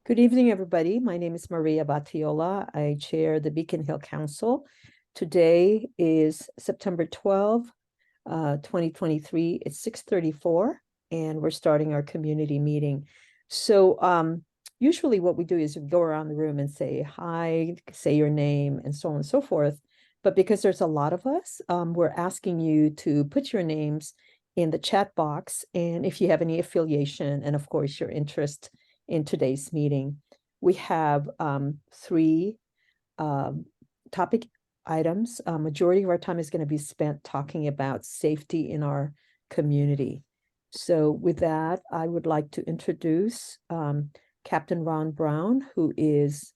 Good evening, everybody. My name is Maria Batiola. I chair the Beacon Hill Council. Today is September 12, 2023. It's 6:34, and we're starting our community meeting. So usually what we do is we go around the room and say hi, say your name, and so on and so forth. But because there's a lot of us, we're asking you to put your names in the chat box, and if you have any affiliation, and of course your interest in today's meeting. We have three topic items. Majority of our time is going to be spent talking about safety in our community. So with that, I would like to introduce Captain Ron Brown, who is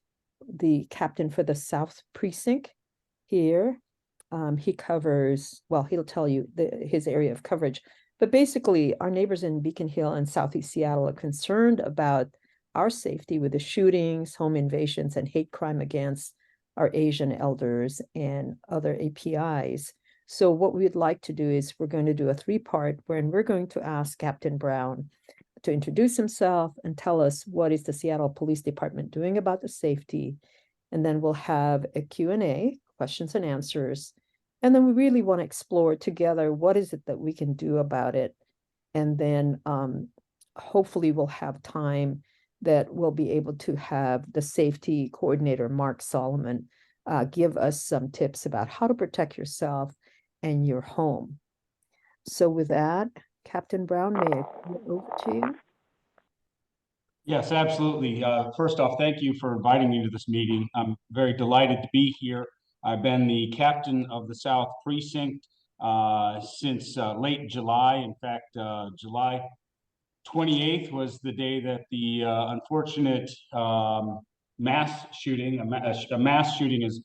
the captain for the South Precinct here. He covers, well, he'll tell you his area of coverage. But basically, our neighbors in Beacon Hill and Southeast Seattle are concerned about our safety with the shootings, home invasions, and hate crime against our Asian elders and other APIs. So what we'd like to do is we're going to do a three-part wherein we're going to ask Captain Brown to introduce himself and tell us what is the Seattle Police Department doing about the safety. And then we'll have a Q&A, questions and answers. And then we really want to explore together what is it that we can do about it. And then hopefully we'll have time that we'll be able to have the safety coordinator, Mark Solomon, give us some tips about how to protect yourself and your home. So with that, Captain Brown, may I turn it over to you? Yes, absolutely. First off, thank you for inviting me to this meeting. I'm very delighted to be here. I've been the captain of the South Precinct since late July. In fact, July 28th was the day that the unfortunate mass shooting, a mass shooting is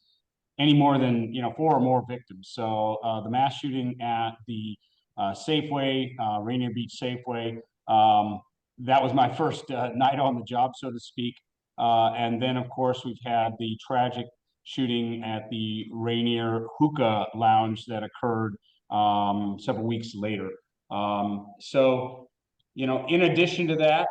any more than 4 or more victims. So the mass shooting at the Safeway, Rainier Beach Safeway, that was my first night on the job, so to speak. And then, of course, we've had the tragic shooting at the Rainier Hookah Lounge that occurred several weeks later. In addition to that,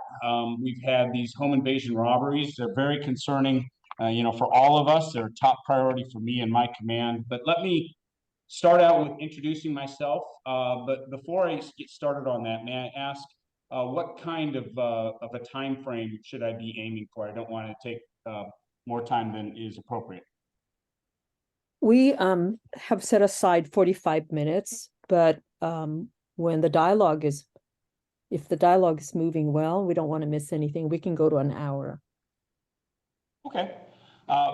we've had these home invasion robberies. They're very concerning, for all of us. They're a top priority for me and my command. But let me start out with introducing myself. But before I get started on that, may I ask what kind of a time frame should I be aiming for? I don't want to take more time than is appropriate. We have set aside 45 minutes, but when the dialogue is, if the dialogue is moving well, we don't want to miss anything. We can go to an hour. Okay,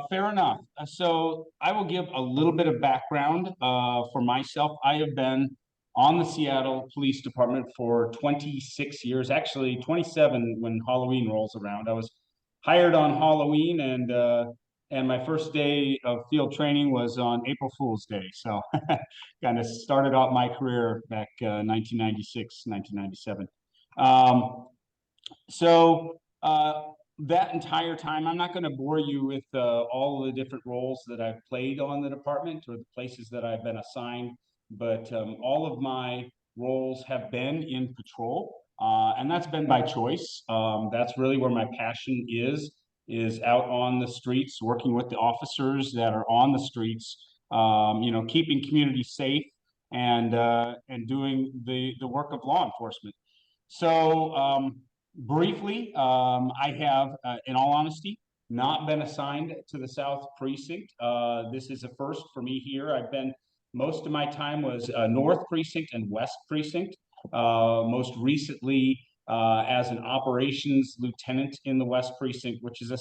fair enough. So I will give a little bit of background for myself. I have been on the Seattle Police Department for 26 years, actually 27 when Halloween rolls around. I was hired on Halloween, and my first day of field training was on April Fool's Day. So kind of started out my career back 1996, 1997. That entire time, I'm not going to bore you with all of the different roles that I've played on the department or the places that I've been assigned, but all of my roles have been in patrol, and that's been by choice. That's really where my passion is out on the streets, working with the officers that are on the streets, keeping communities safe and doing the work of law enforcement. So briefly, I have, in all honesty, not been assigned to the South Precinct. This is a first for me here. Most of my time was North Precinct and West Precinct. Most recently as an operations lieutenant in the West Precinct, which is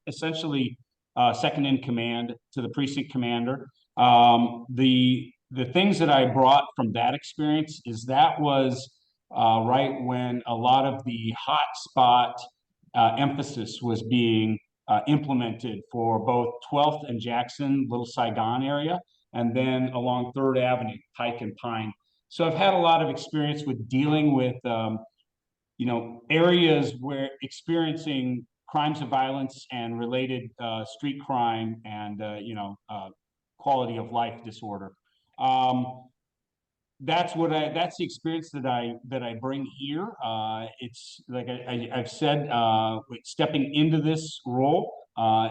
essentially second in command to the precinct commander. The things that I brought from that experience is that was right when a lot of the hot spot emphasis was being implemented for both 12th and Jackson, Little Saigon area, and then along 3rd Avenue, Pike and Pine. So I've had a lot of experience with dealing with, areas where experiencing crimes of violence and related street crime and, quality of life disorder. that's the experience that I bring here. It's like I've said, stepping into this role,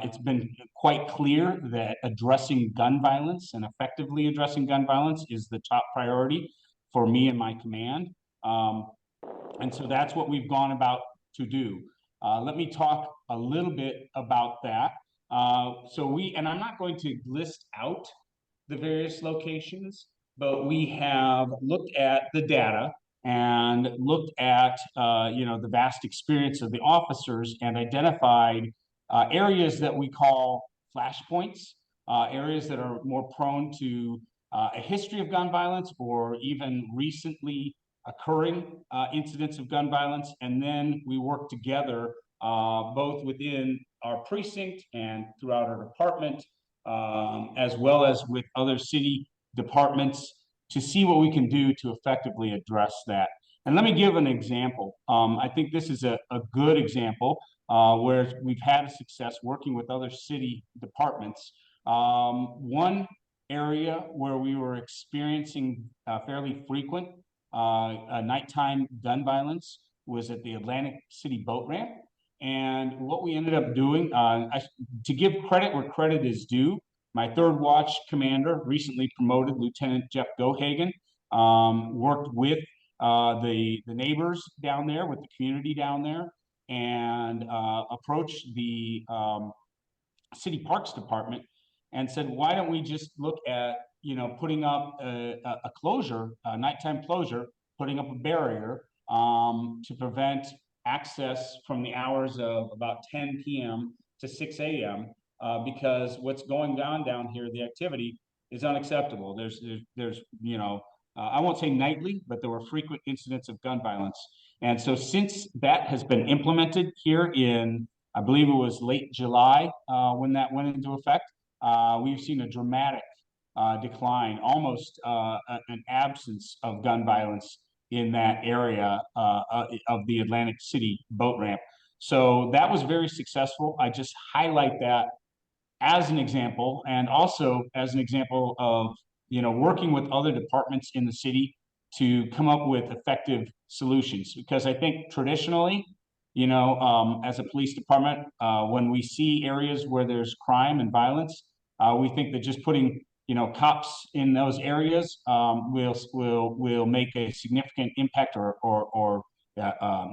it's been quite clear that addressing gun violence and effectively addressing gun violence is the top priority for me and my command. And so that's what we've gone about to do. Let me talk a little bit about that. And I'm not going to list out the various locations, but we have looked at the data and looked at the vast experience of the officers and identified areas that we call flashpoints, areas that are more prone to a history of gun violence or even recently occurring incidents of gun violence. And then we work together both within our precinct and throughout our department, as well as with other city departments, to see what we can do to effectively address that. And let me give an example. I think this is a good example where we've had success working with other city departments. One area where we were experiencing fairly frequent nighttime gun violence was at the Atlantic City boat ramp. And what we ended up doing, to give credit where credit is due, my third watch commander, recently promoted Lieutenant Jeff Gohagen, worked with the neighbors down there, with the community down there, and approached the city parks department and said, why don't we just look at putting up a closure, a nighttime closure, putting up a barrier to prevent access from the hours of about 10 p.m. to 6 a.m. Because what's going down here, the activity is unacceptable. There's I won't say nightly, but there were frequent incidents of gun violence. And so since that has been implemented here in, I believe it was late July when that went into effect, we've seen a dramatic decline, almost an absence of gun violence in that area of the Atlantic City boat ramp. So that was very successful. I just highlight that as an example, and also as an example of working with other departments in the city to come up with effective solutions. Because I think traditionally, as a police department, when we see areas where there's crime and violence, we think that just putting cops in those areas will make a significant impact or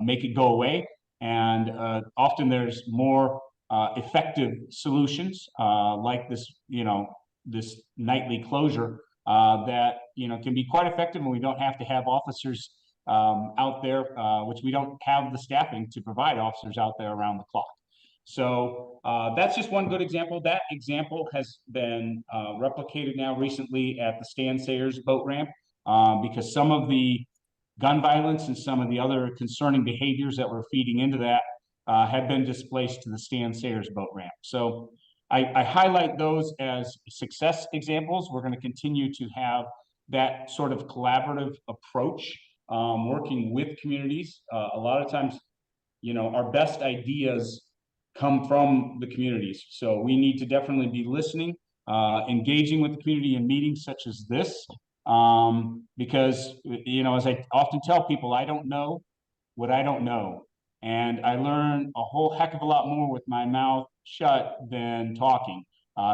make it go away. And often there's more effective solutions like this, this nightly closure that can be quite effective, and we don't have to have officers out there, which we don't have the staffing to provide officers out there around the clock. So that's just one good example. That example has been replicated now recently at the Stan Sayers boat ramp because some of the gun violence and some of the other concerning behaviors that were feeding into that have been displaced to the Stan Sayers boat ramp. So I highlight those as success examples. We're going to continue to have that sort of collaborative approach, working with communities. A lot of times, our best ideas come from the communities. So we need to definitely be listening, engaging with the community in meetings such as this, because, as I often tell people, I don't know what I don't know. And I learn a whole heck of a lot more with my mouth shut than talking.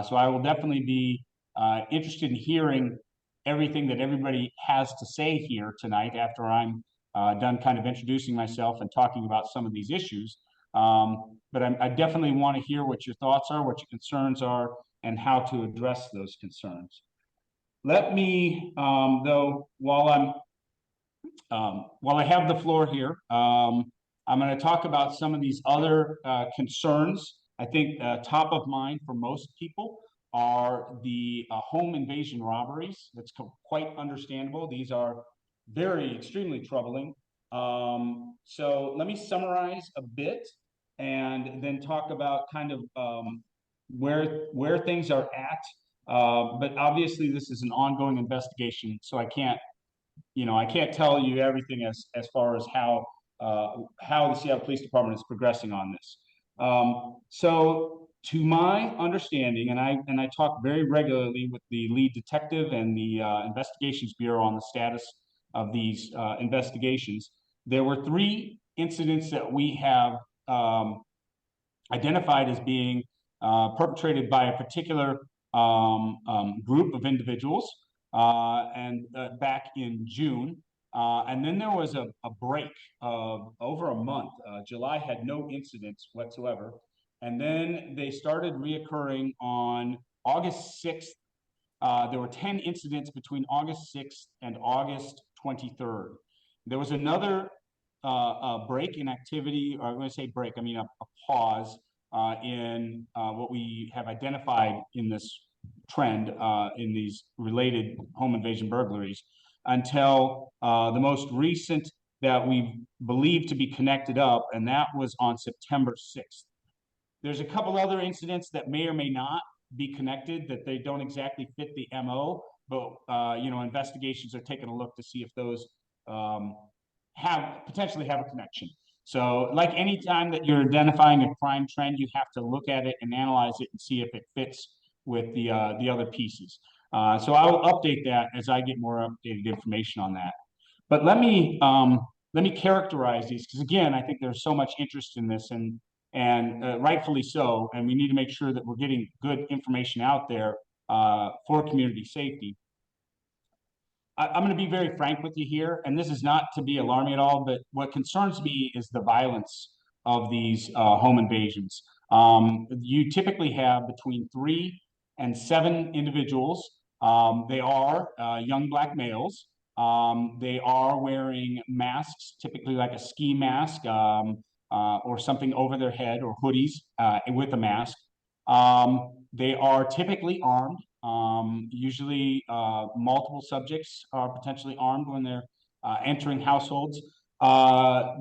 So I will definitely be interested in hearing everything that everybody has to say here tonight after I'm done kind of introducing myself and talking about some of these issues. But I definitely want to hear what your thoughts are, what your concerns are, and how to address those concerns. Let me, though, while I have the floor here, I'm going to talk about some of these other concerns. I think top of mind for most people are the home invasion robberies. That's quite understandable. These are extremely troubling. So let me summarize a bit and then talk about kind of where things are at. But obviously this is an ongoing investigation, so I can't tell you everything as far as how the Seattle Police Department is progressing on this. So To my understanding, and I talk very regularly with the lead detective and the investigations bureau on the status of these investigations. There were 3 incidents that we have identified as being perpetrated by a particular group of individuals, and back in June. And then there was a break of over a month. July had no incidents whatsoever. And then they started reoccurring on August 6th. There were 10 incidents between August 6th and August 23rd. There was another break in activity, or I'm going to say break, I mean a pause in what we have identified in this trend in these related home invasion burglaries until the most recent that we believe to be connected up, and that was on September 6th. There's a couple other incidents that may or may not be connected, that they don't exactly fit the MO, but investigations are taking a look to see if those potentially have a connection. So like any time that you're identifying a crime trend, you have to look at it and analyze it and see if it fits with the other pieces. So I will update that as I get more updated information on that. But let me characterize these, because again, I think there's so much interest in this, and rightfully so, and we need to make sure that we're getting good information out there for community safety. I'm going to be very frank with you here, and this is not to be alarming at all, but what concerns me is the violence of these home invasions. You typically have between 3 and 7 individuals. They are young Black males. They are wearing masks, typically like a ski mask or something over their head, or hoodies with a mask. They are typically armed. Usually multiple subjects are potentially armed when they're entering households.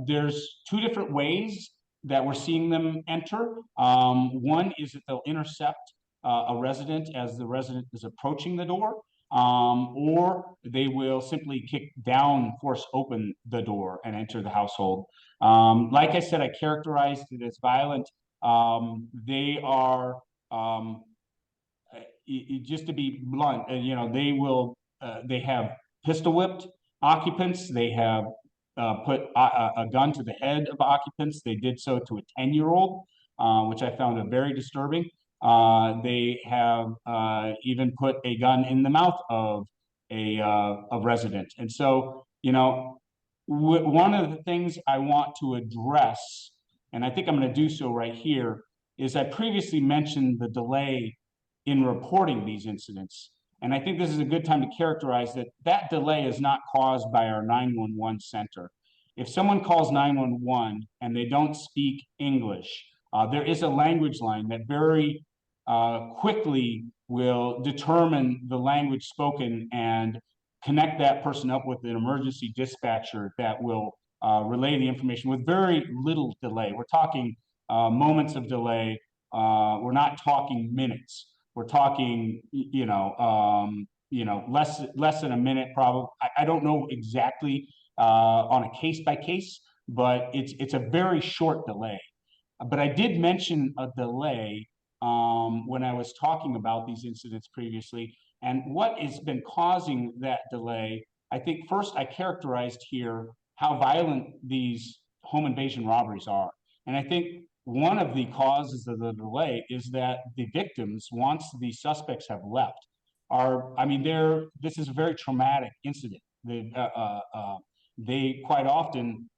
There's 2 different ways that we're seeing them enter. One is that they'll intercept a resident as the resident is approaching the door, or they will simply kick down, force open the door and enter the household. Like I said, I characterized it as violent. They are just to be blunt, they have pistol whipped occupants. They have put a gun to the head of occupants. They did so to a 10-year-old, which I found very disturbing. They have even put a gun in the mouth of a resident. And so, one of the things I want to address, and I think I'm going to do so right here, is I previously mentioned the delay in reporting these incidents. And I think this is a good time to characterize that delay is not caused by our 911 center. If someone calls 911 and they don't speak English, there is a language line that very quickly will determine the language spoken and connect that person up with an emergency dispatcher that will relay the information with very little delay. We're talking moments of delay. We're not talking minutes. We're talking, less than a minute, probably. I don't know exactly on a case by case, but it's a very short delay. But I did mention a delay when I was talking about these incidents previously, and what has been causing that delay. I think first I characterized here how violent these home invasion robberies are, and I think one of the causes of the delay is that the victims, once the suspects have left, this is a very traumatic incident. They quite often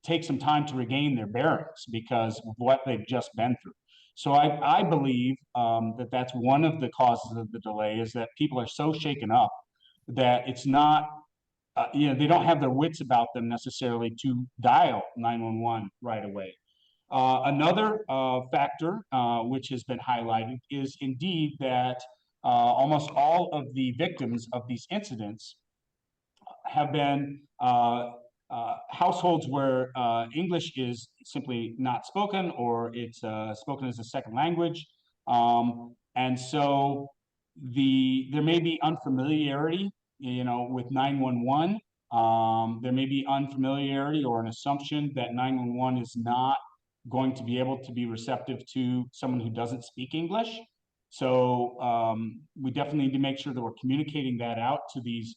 take some time to regain their bearings because of what they've just been through. So I believe that that's one of the causes of the delay, is that people are so shaken up that it's not, they don't have their wits about them necessarily to dial 911 right away. Another factor which has been highlighted is indeed that almost all of the victims of these incidents have been households where English is simply not spoken, or it's spoken as a second language. And so there may be unfamiliarity, with 911. There may be unfamiliarity or an assumption that 911 is not going to be able to be receptive to someone who doesn't speak English. So we definitely need to make sure that we're communicating that out to these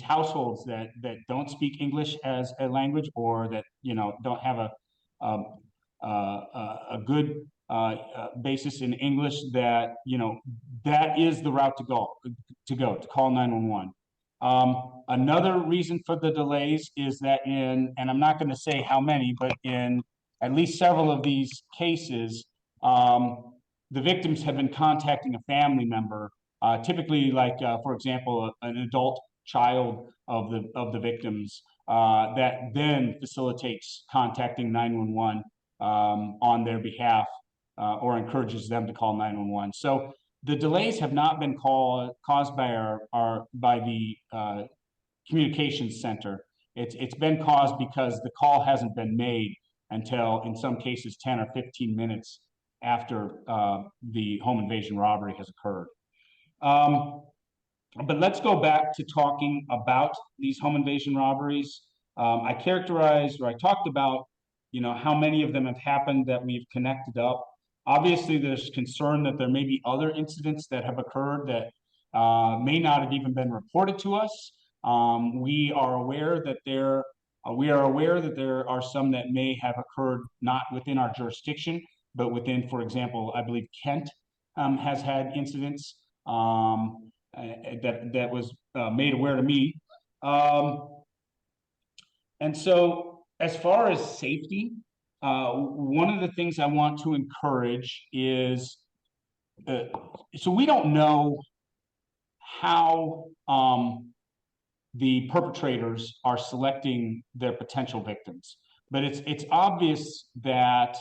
households that don't speak English as a language, or that don't have um, a good basis in English. That that is the route to go to call 911. Another reason for the delays is that and I'm not going to say how many, but in at least several of these cases, the victims have been contacting a family member, typically, like for example, an adult child of the victims, that then facilitates contacting 911 on their behalf, or encourages them to call 911. So the delays have not been caused by by the communications center. It's been caused because the call hasn't been made until, in some cases, 10 or 15 minutes after the home invasion robbery has occurred. But let's go back to talking about these home invasion robberies. I talked about, how many of them have happened that we've connected up. Obviously, there's concern that there may be other incidents that have occurred that may not have even been reported to us. We are aware that there are some that may have occurred not within our jurisdiction, but within, for example, I believe Kent has had incidents that was made aware to me. And so, as far as safety, one of the things I want to encourage is, so we don't know how the perpetrators are selecting their potential victims, but it's obvious that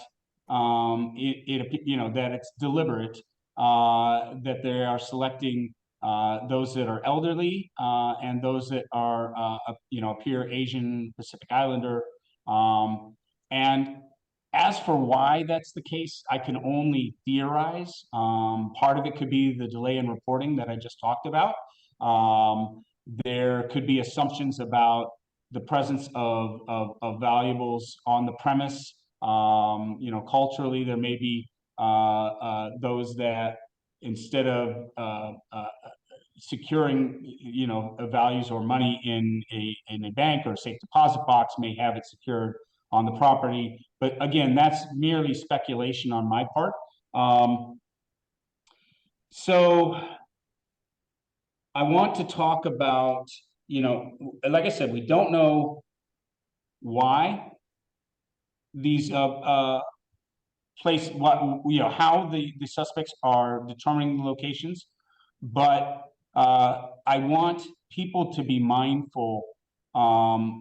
that it's deliberate, that they are selecting those that are elderly, and those that are appear Asian, Pacific Islander, and as for why that's the case, I can only theorize. Part of it could be the delay in reporting that I just talked about. There could be assumptions about the presence of valuables on the premise. Culturally, there may be those that, instead of securing values or money in a bank or a safe deposit box, may have it secured on the property. But again, that's merely speculation on my part. So I want to talk about, like I said, we don't know why these how the suspects are determining the locations, but I want people to be mindful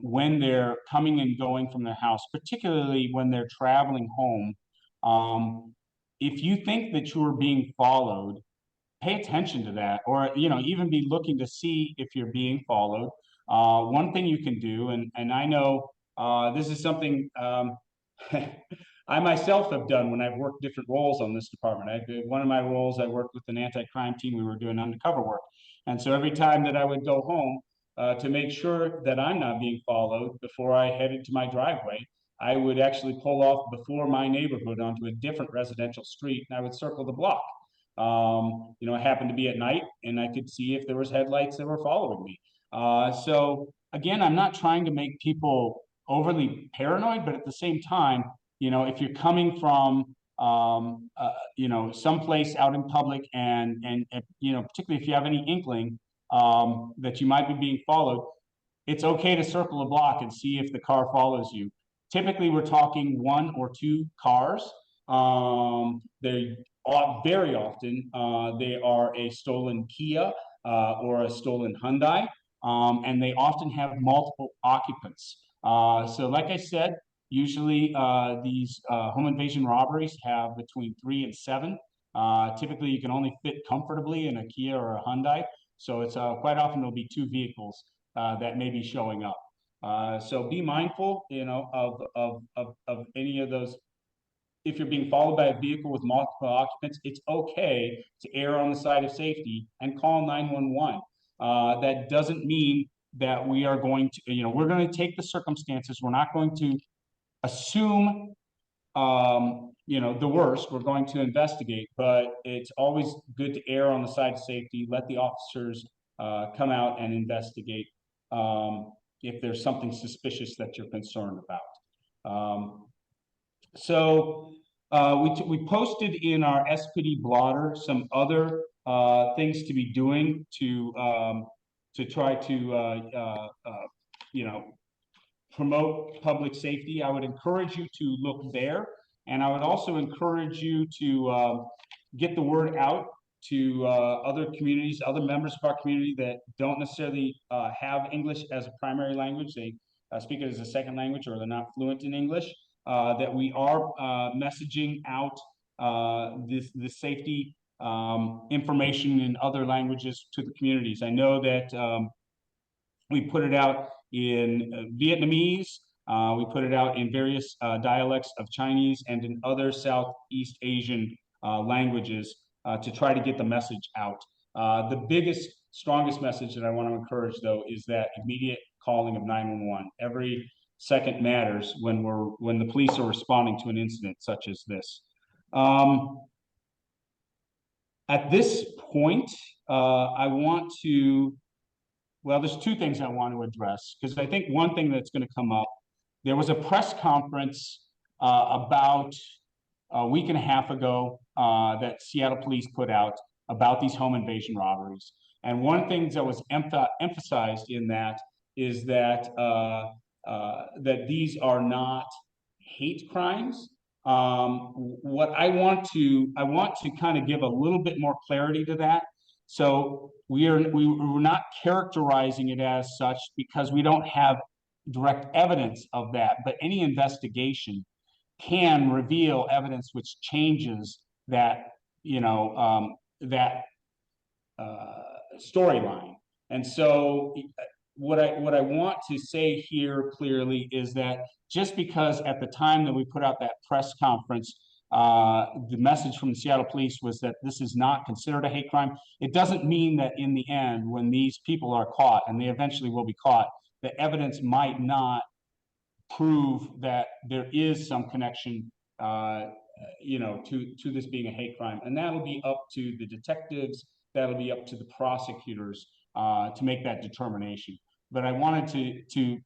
when they're coming and going from their house, particularly when they're traveling home. If you think that you are being followed, pay attention to that, or even be looking to see if you're being followed. One thing you can do, and I know this is something I myself have done when I've worked different roles on this department. One of my roles, I worked with an anti-crime team. We were doing undercover work, and so every time that I would go home, to make sure that I'm not being followed, before I headed to my driveway, I would actually pull off before my neighborhood onto a different residential street, and I would circle the block. It happened to be at night, and I could see if there was headlights that were following me. So again, I'm not trying to make people overly paranoid, but at the same time, if you're coming from someplace out in public, and particularly if you have any inkling that you might be being followed, it's okay to circle a block and see if the car follows you. Typically, we're talking 1 or 2 cars. They very often they are a stolen Kia or a stolen Hyundai, and they often have multiple occupants. So like I said, usually these home invasion robberies have between 3 and 7. Typically, you can only fit comfortably in a Kia or a Hyundai. So it's quite often there'll be 2 vehicles that may be showing up. So be mindful, of any of those. If you're being followed by a vehicle with multiple occupants, it's okay to err on the side of safety and call 911. That doesn't mean that we are going to, we're going to take the circumstances. We're not going to assume you know, the worst. We're going to investigate, but it's always good to err on the side of safety. Let the officers come out and investigate if there's something suspicious that you're concerned about. So we posted in our SPD blotter some other things to be doing to try to you know, promote public safety. I would encourage you to look there, and I would also encourage you to get the word out to other communities, other members of our community that don't necessarily have English as a primary language. They speak it as a second language, or they're not fluent in English. That we are messaging out this safety information in other languages to the communities. I know that we put it out in Vietnamese. We put it out in various dialects of Chinese and in other Southeast Asian languages to try to get the message out. The biggest, strongest message that I want to encourage, though, is that immediate calling of 911. Every second matters when the police are responding to an incident such as this. At this point, I want to, well, there's two things I want to address, because I think one thing that's going to come up, there was a press conference about a week and a half ago that Seattle police put out about these home invasion robberies. And one thing that was emphasized in that is that that these are not hate crimes. What I want to kind of give a little bit more clarity to that. So we're not characterizing it as such because we don't have direct evidence of that, but any investigation can reveal evidence which changes that, you know, that storyline. And so what I want to say here clearly is that just because at the time that we put out that press conference, the message from the Seattle police was that this is not considered a hate crime, it doesn't mean that in the end, when these people are caught, and they eventually will be caught, the evidence might not prove that there is some connection, you know, to this being a hate crime. And that'll be up to the detectives, that'll be up to the prosecutors to make that determination. But I wanted to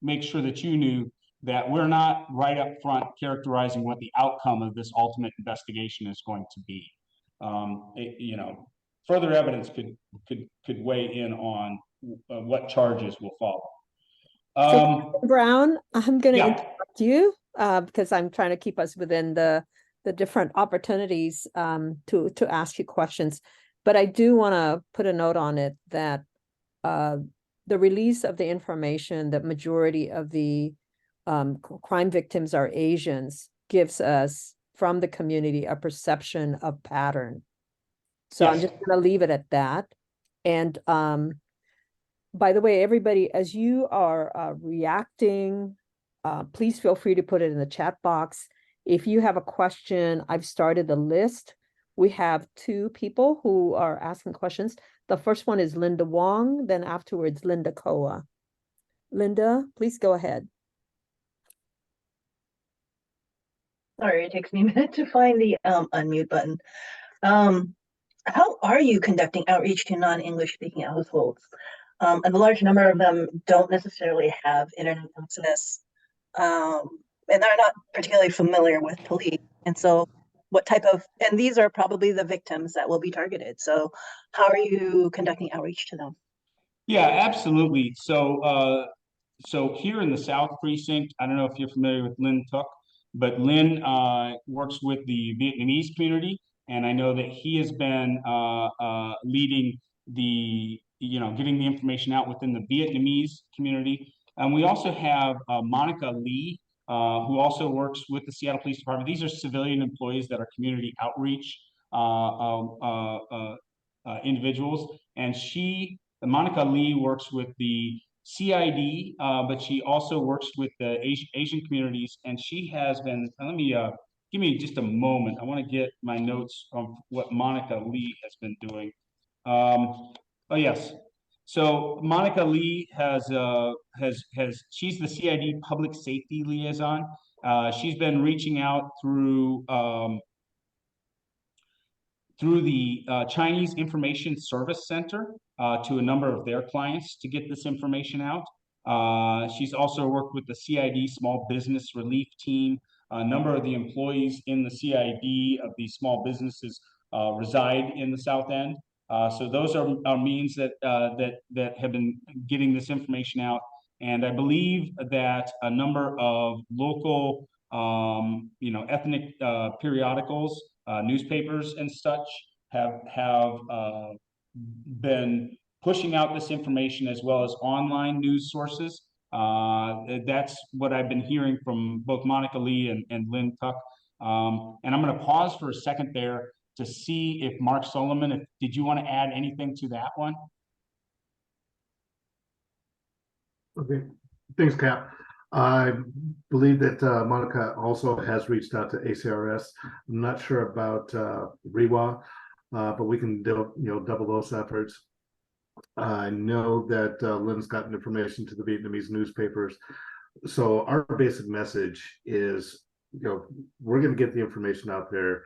make sure that you knew that we're not right up front characterizing what the outcome of this ultimate investigation is going to be. You know, further evidence could weigh in on what charges will follow. So Brown, I'm going to Yeah. interrupt you because I'm trying to keep us within the different opportunities to ask you questions. But I do want to put a note on it that the release of the information that majority of the crime victims are Asians gives us from the community a perception of pattern. So Yes. I'm just going to leave it at that. And by the way, everybody, as you are reacting, please feel free to put it in the chat box. If you have a question, I've started the list. We have two people who are asking questions. The first one is Linda Wong, then afterwards, Linda Koa. Linda, please go ahead. Sorry, it takes me a minute to find the unmute button. How are you conducting outreach to non-English speaking households? And a large number of them don't necessarily have internet access, and they're not particularly familiar with police. And so what type of, and these are probably the victims that will be targeted. So how are you conducting outreach to them? Yeah, absolutely. So so here in the South Precinct, I don't know if you're familiar with Lynn Tuck, but Lynn works with the Vietnamese community, and I know that he has been leading the, you know, getting the information out within the Vietnamese community. And we also have Monica Lee, who also works with the Seattle Police Department. These are civilian employees that are community outreach individuals, and Monica Lee works with the CID, but she also works with the Asian communities, and she has been, let me, give me just a moment. I want to get my notes on what Monica Lee has been doing. Oh yes. So Monica Lee she's the CID public safety liaison, She's been reaching out through the Chinese Information Service Center to a number of their clients to get this information out. She's also worked with the CID Small Business Relief Team. A number of the employees in the CID of these small businesses reside in the South End. So those are means that have been getting this information out. And I believe that a number of local, ethnic periodicals, newspapers and such have been pushing out this information, as well as online news sources. That's what I've been hearing from both Monica Lee and Lynn Tuck. And I'm going to pause for a second there to see if Mark Solomon, did you want to add anything to that one? Okay, thanks, Cap. I believe that Monica also has reached out to ACRS. I'm not sure about REWA, but we can double those efforts. I know that Lynn's gotten information to the Vietnamese newspapers. So our basic message is, we're going to get the information out there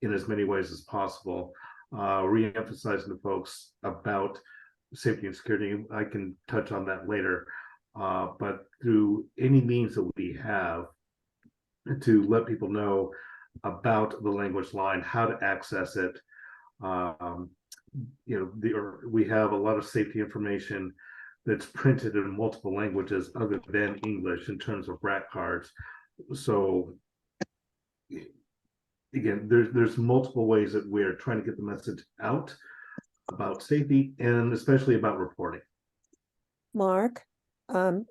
in as many ways as possible, re-emphasizing to folks about safety and security. I can touch on that later. But through any means that we have to let people know about the language line, how to access it. We have a lot of safety information that's printed in multiple languages other than English in terms of RAC cards. So again, there's multiple ways that we're trying to get the message out about safety and especially about reporting. Mark,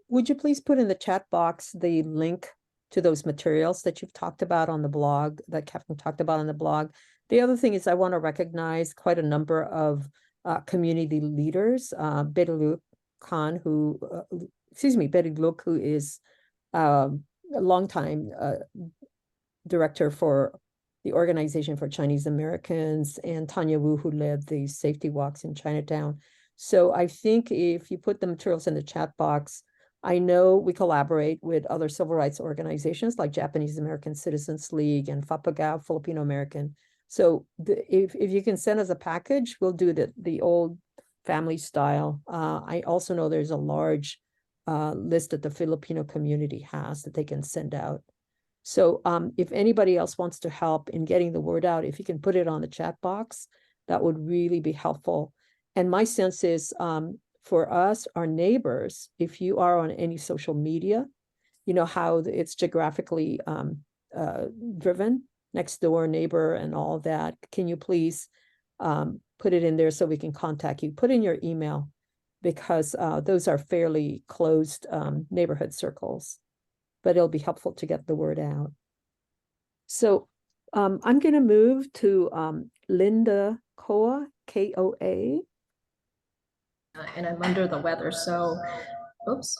would you please put in the chat box the link to those materials that you've talked about on the blog, that Captain talked about on the blog? The other thing is I want to recognize quite a number of community leaders. Betty Luke, who is a longtime director for the Organization for Chinese Americans, and Tanya Wu, who led the safety walks in Chinatown. So I think if you put the materials in the chat box, I know we collaborate with other civil rights organizations like Japanese American Citizens League and FAPAGAO, Filipino American. So if you can send us a package, we'll do the old family style. I also know there's a large list that the Filipino community has that they can send out. So if anybody else wants to help in getting the word out, if you can put it on the chat box, that would really be helpful. And my sense is for us, our neighbors, if you are on any social media, you know how it's geographically driven, next door neighbor and all of that. Can you please put it in there so we can contact you? Put in your email, because those are fairly closed neighborhood circles, but it'll be helpful to get the word out. So I'm going to move to Linda Koa, K-O-A. And I'm under the weather, so, oops.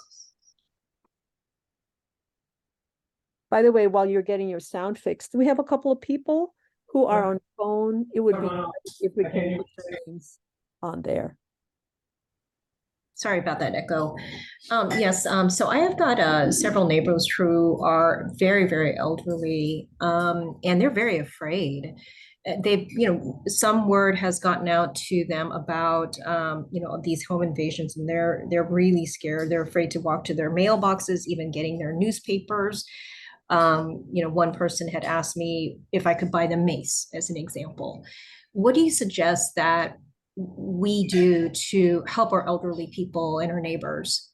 By the way, while you're getting your sound fixed, we have a couple of people who are on phone. It would be great if we can put their names on there. Sorry about that echo. Yes, so I have got several neighbors who are very, very elderly, and they're very afraid. They've, some word has gotten out to them about, these home invasions, and they're really scared. They're afraid to walk to their mailboxes, even getting their newspapers. One person had asked me if I could buy them mace, as an example. What do you suggest that we do to help our elderly people and our neighbors?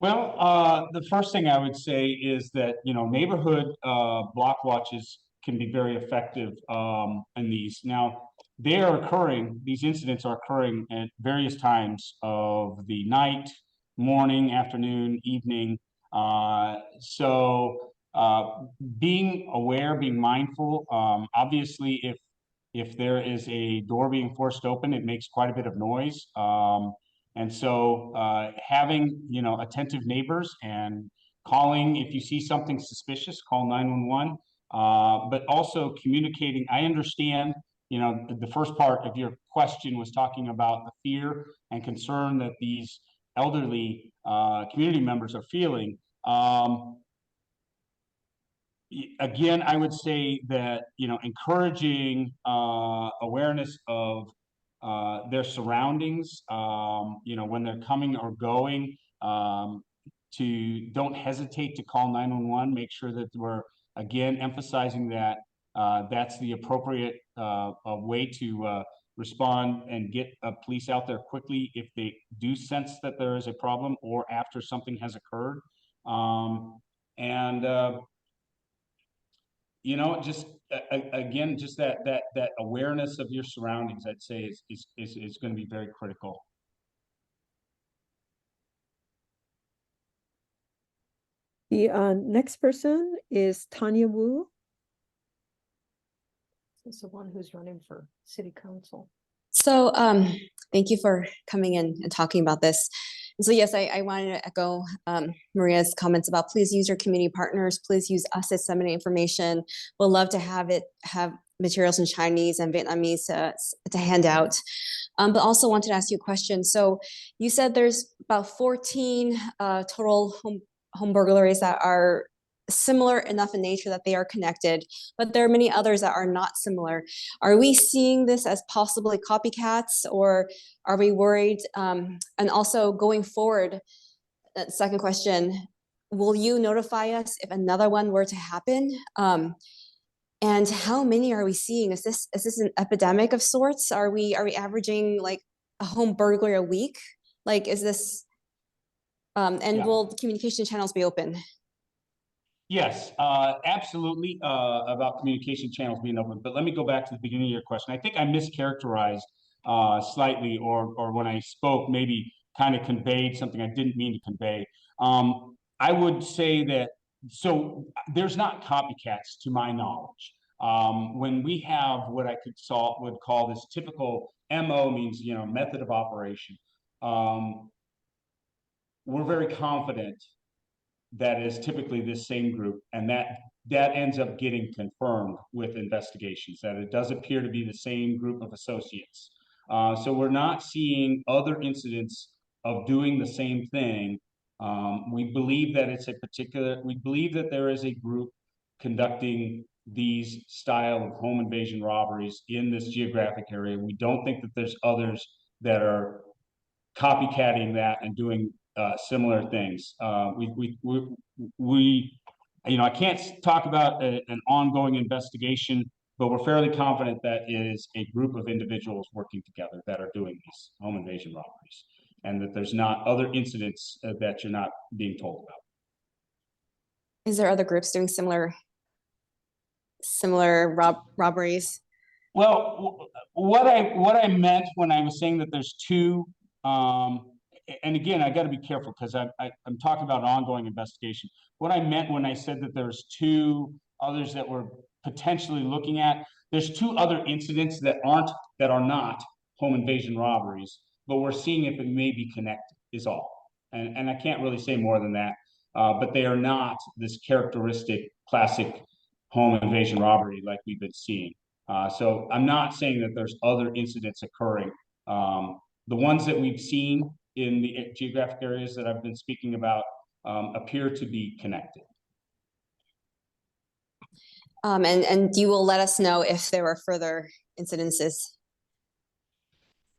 Well, the first thing I would say is that, neighborhood block watches can be very effective in these. Now, these incidents are occurring at various times of the night, morning, afternoon, evening. So being aware, being mindful, obviously if there is a door being forced open, it makes quite a bit of noise. And so having, attentive neighbors and calling, if you see something suspicious, call 911, but also communicating. I understand, the first part of your question was talking about the fear and concern that these elderly community members are feeling. Again, I would say that, encouraging awareness of their surroundings, when they're coming or going, don't hesitate to call 911. Make sure that we're, again, emphasizing that that's the appropriate way to respond and get police out there quickly if they do sense that there is a problem or after something has occurred. Just again, just that awareness of your surroundings, I'd say is going to be very critical. The next person is Tanya Wu. This is the one who's running for city council. So thank you for coming in and talking about this. And so yes, I wanted to echo Maria's comments about please use your community partners, please use us to disseminate information. We'll love to have materials in Chinese and Vietnamese to hand out. But also wanted to ask you a question. So you said there's about 14 total home burglaries that are similar enough in nature that they are connected, but there are many others that are not similar. Are we seeing this as possibly copycats, or are we worried? And also going forward, second question, will you notify us if another one were to happen? And how many are we seeing? Is this an epidemic of sorts? Are we averaging like a home burglary a week? Like, is this, will the communication channels be open? Yes, absolutely, about communication channels being open. But let me go back to the beginning of your question. I think I mischaracterized slightly, or when I spoke, maybe kind of conveyed something I didn't mean to convey. I would say that, so there's not copycats to my knowledge. When we have what I would call this typical MO, means, method of operation, we're very confident that is typically this same group, and that ends up getting confirmed with investigations, that it does appear to be the same group of associates. So we're not seeing other incidents of doing the same thing. We believe that there is a group conducting these style of home invasion robberies in this geographic area. We don't think that there's others that are copycatting that and doing similar things. I can't talk about an ongoing investigation, but we're fairly confident that it is a group of individuals working together that are doing these home invasion robberies, and that there's not other incidents that you're not being told about. Is there other groups doing similar robberies? Well, what I meant when I was saying that there's two, and again, I got to be careful because I'm talking about an ongoing investigation. What I meant when I said that there's two others that we're potentially looking at, there's two other incidents that are not home invasion robberies, but we're seeing if it may be connected, is all. And I can't really say more than that, but they are not this characteristic classic home invasion robbery like we've been seeing. So I'm not saying that there's other incidents occurring. The ones that we've seen in the geographic areas that I've been speaking about appear to be connected. And you will let us know if there are further incidences.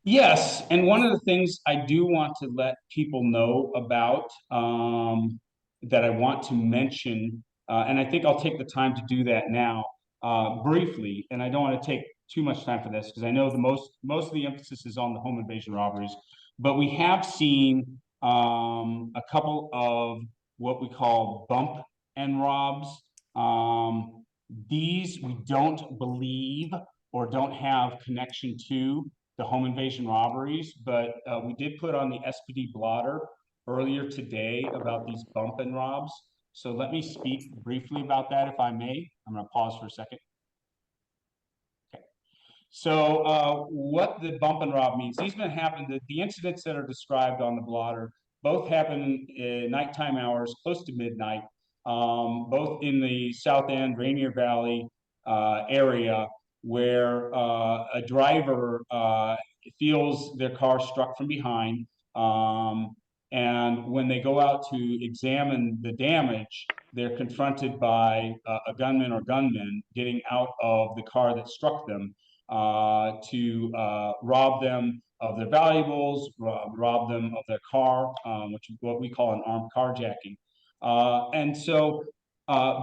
Yes, and one of the things I do want to let people know about, that I want to mention, and I think I'll take the time to do that now, briefly, and I don't want to take too much time for this because I know the most of the emphasis is on the home invasion robberies, but we have seen a couple of what we call bump and robs. These we don't believe or don't have connection to the home invasion robberies, but we did put on the SPD blotter earlier today about these bump and robs. So let me speak briefly about that, if I may. I'm going to pause for a second. Okay. So what the bump and rob means, these going to happen, the incidents that are described on the blotter both happen in nighttime hours, close to midnight, both in the South End, Rainier Valley area, where a driver feels their car struck from behind. And when they go out to examine the damage, they're confronted by a gunman or gunmen getting out of the car that struck them to rob them of their valuables, rob them of their car, which is what we call an armed carjacking. And so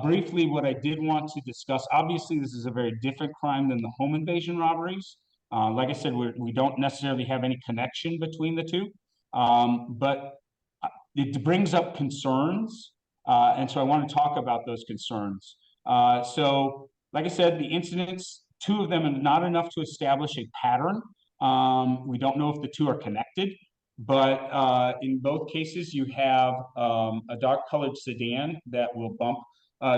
briefly, what I did want to discuss, obviously this is a very different crime than the home invasion robberies. Like I said, we don't necessarily have any connection between the two, but it brings up concerns. And so I want to talk about those concerns. So like I said, the incidents, two of them are not enough to establish a pattern. We don't know if the two are connected, but in both cases, you have a dark colored sedan that will bump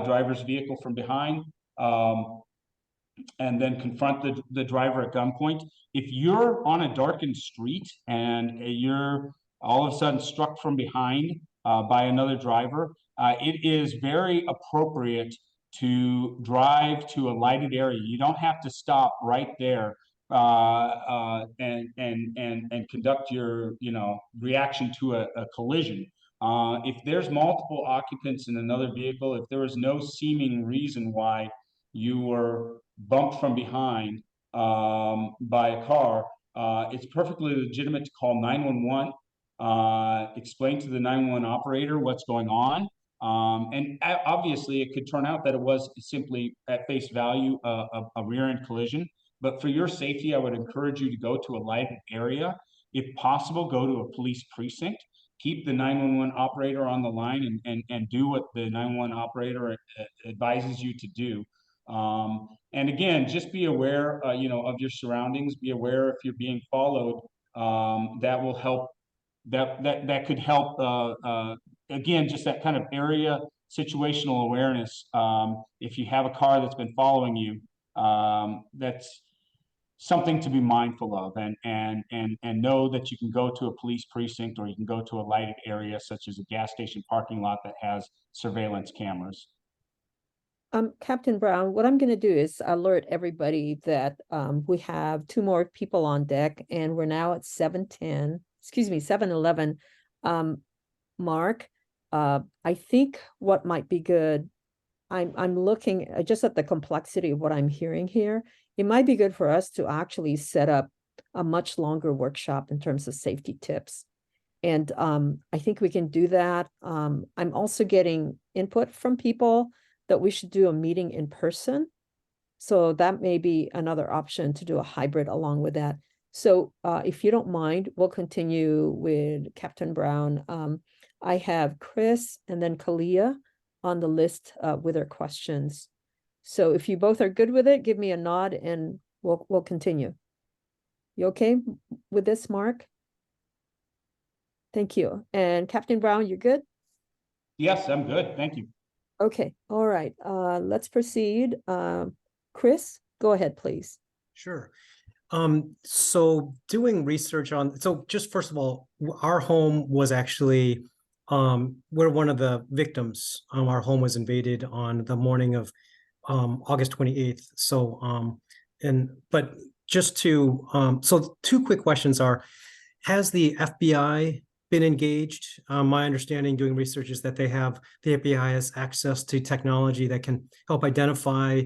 driver's vehicle from behind and then confront the driver at gunpoint. If you're on a darkened street and you're all of a sudden struck from behind by another driver, it is very appropriate to drive to a lighted area. You don't have to stop right there and conduct your reaction to a collision. If there's multiple occupants in another vehicle, if there is no seeming reason why you were bumped from behind by a car, it's perfectly legitimate to call 911, explain to the 911 operator what's going on. And obviously, it could turn out that it was simply at face value a rear-end collision. But for your safety, I would encourage you to go to a lighted area. If possible, go to a police precinct. Keep the 911 operator on the line and do what the 911 operator advises you to do. And again, just be aware, of your surroundings. Be aware if you're being followed. That will help. That could help. Again, just that kind of area situational awareness. If you have a car that's been following you, that's something to be mindful of, and know that you can go to a police precinct or you can go to a lighted area such as a gas station parking lot that has surveillance cameras. Captain Brown, what I'm going to do is alert everybody that we have two more people on deck, and we're now at 7:11. Mark, I think what might be good, I'm looking just at the complexity of what I'm hearing here. It might be good for us to actually set up a much longer workshop in terms of safety tips. And I think we can do that. I'm also getting input from people that we should do a meeting in person. So that may be another option to do a hybrid along with that. So if you don't mind, we'll continue with Captain Brown. I have Chris and then Kalia on the list with their questions. So if you both are good with it, give me a nod and we'll continue. You okay with this, Mark? Thank you. And Captain Brown, you're good? Yes, I'm good. Thank you. Okay, all right. Let's proceed. Chris, go ahead, please. Sure. So doing research on, so just first of all, our home was actually, we're one of the victims. Our home was invaded on the morning of August 28th. So, but just to, so two quick questions are, has the FBI been engaged? My understanding doing research is that the FBI has access to technology that can help identify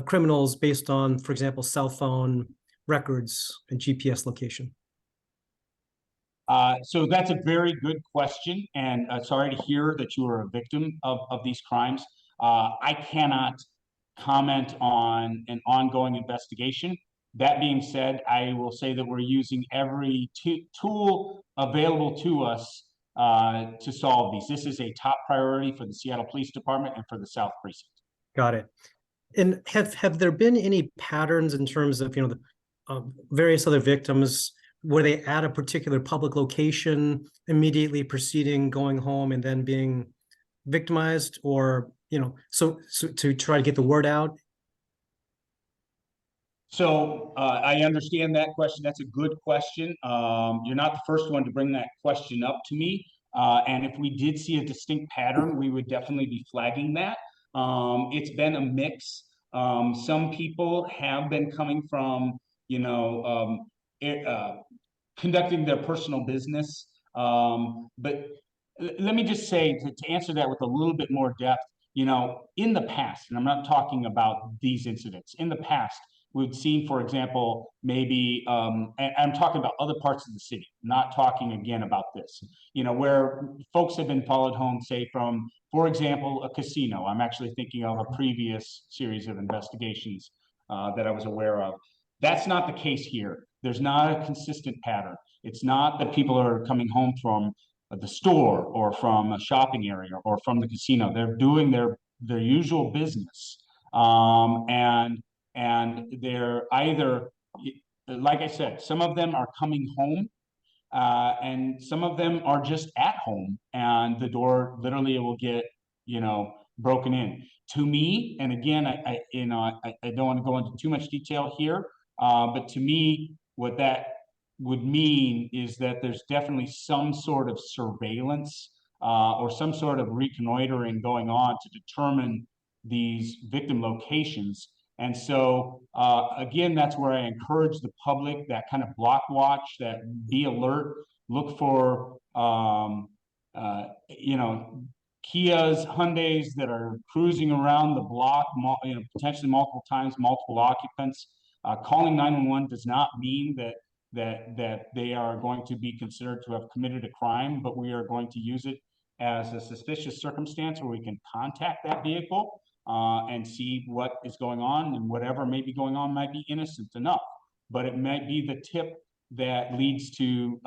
criminals based on, for example, cell phone records and GPS location. So that's a very good question, and sorry to hear that you are a victim of these crimes. I cannot comment on an ongoing investigation. That being said, I will say that we're using every tool available to us to solve these. This is a top priority for the Seattle Police Department and for the South Precinct. Got it. And have there been any patterns in terms of, the various other victims? Were they at a particular public location immediately preceding going home and then being victimized, or so to try to get the word out? So I understand that question. That's a good question. You're not the first one to bring that question up to me. And if we did see a distinct pattern, we would definitely be flagging that. It's been a mix. Some people have been coming from, conducting their personal business But let me just say, to answer that with a little bit more depth, in the past, and I'm not talking about these incidents, in the past, we've seen, for example, maybe, and I'm talking about other parts of the city, not talking again about this, where folks have been followed home, say from, for example, a casino. I'm actually thinking of a previous series of investigations that I was aware of. That's not the case here. There's not a consistent pattern. It's not that people are coming home from the store or from a shopping area or from the casino. They're doing their usual business, and they're either, like I said, some of them are coming home, and some of them are just at home, and the door literally will get broken in. To me, and again, I don't want to go into too much detail here, but to me, what that would mean is that there's definitely some sort of surveillance or some sort of reconnoitering going on to determine these victim locations. And so, again, that's where I encourage the public, that kind of block watch, that be alert, look for, Kias, Hyundais that are cruising around the block, potentially multiple times, multiple occupants. Calling 911 does not mean that they are going to be considered to have committed a crime, but we are going to use it as a suspicious circumstance where we can contact that vehicle and see what is going on, and whatever may be going on might be innocent enough, but it might be the tip that leads to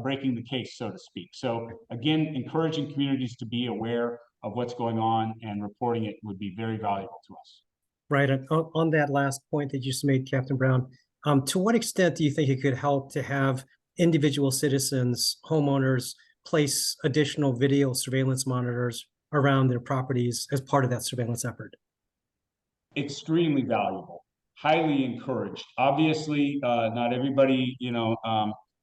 breaking the case, so to speak. So again, encouraging communities to be aware of what's going on and reporting it would be very valuable to us. Right. And on that last point that you just made, Captain Brown, to what extent do you think it could help to have individual citizens, homeowners, place additional video surveillance monitors around their properties as part of that surveillance effort? Extremely valuable, highly encouraged. Obviously, not everybody,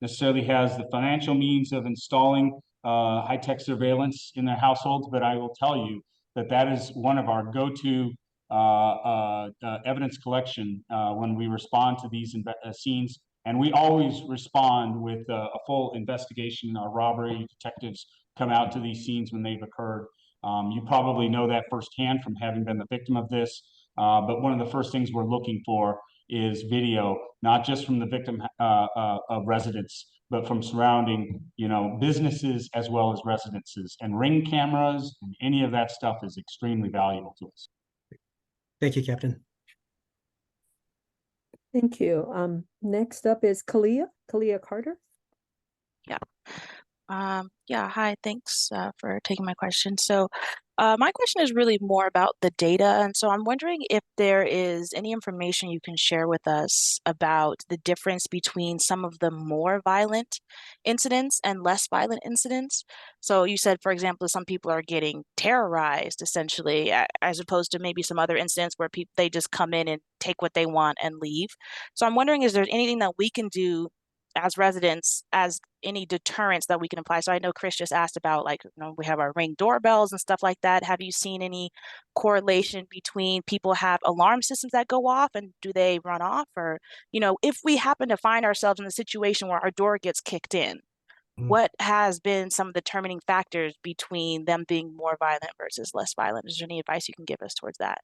necessarily has the financial means of installing high-tech surveillance in their households, but I will tell you that is one of our go-to evidence collection when we respond to these scenes. And we always respond with a full investigation. Our robbery detectives come out to these scenes when they've occurred. You probably know that firsthand from having been the victim of this. But one of the first things we're looking for is video, not just from the victim of residents, but from surrounding, businesses as well as residences. And Ring cameras and any of that stuff is extremely valuable to us. Thank you, Captain. Thank you. Next up is Kalia Carter. Yeah, hi, thanks for taking my question. So my question is really more about the data. And so I'm wondering if there is any information you can share with us about the difference between some of the more violent incidents and less violent incidents. So you said, for example, some people are getting terrorized, essentially, as opposed to maybe some other incidents where they just come in and take what they want and leave. So I'm wondering, is there anything that we can do as residents, as any deterrence that we can apply? So I know Chris just asked about, we have our Ring doorbells and stuff like that. Have you seen any correlation between people have alarm systems that go off and do they run off? Or, if we happen to find ourselves in a situation where our door gets kicked in, what has been some of the determining factors between them being more violent versus less violent? Is there any advice you can give us towards that?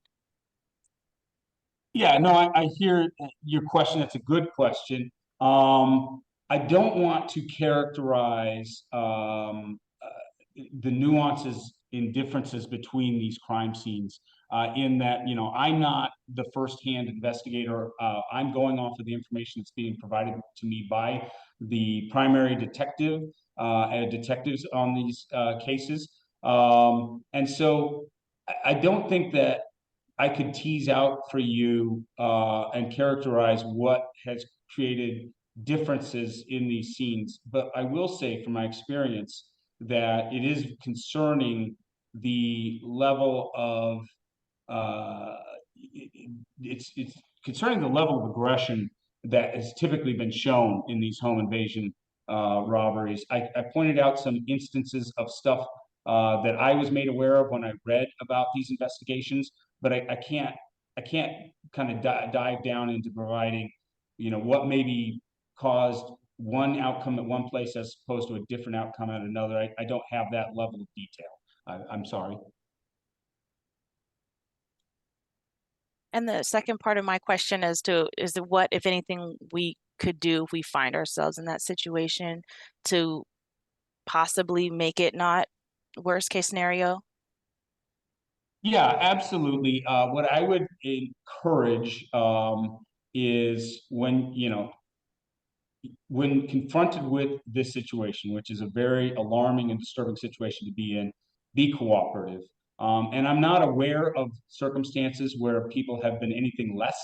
Yeah, no, I hear your question. That's a good question. I don't want to characterize the nuances in differences between these crime scenes in that, I'm not the firsthand investigator. I'm going off of the information that's being provided to me by the primary detective and detectives on these cases. And so I don't think that I could tease out for you and characterize what has created differences in these scenes. But I will say from my experience that it is concerning the level of it's concerning the level of aggression that has typically been shown in these home invasion robberies. I pointed out some instances of stuff that I was made aware of when I read about these investigations, but I can't kind of dive down into providing, what maybe caused one outcome at one place as opposed to a different outcome at another. I don't have that level of detail. I'm sorry. And the second part of my question is what, if anything, we could do if we find ourselves in that situation to possibly make it not worst case scenario? Yeah, absolutely. What I would encourage is when confronted with this situation, which is a very alarming and disturbing situation to be in, be cooperative. And I'm not aware of circumstances where people have been anything less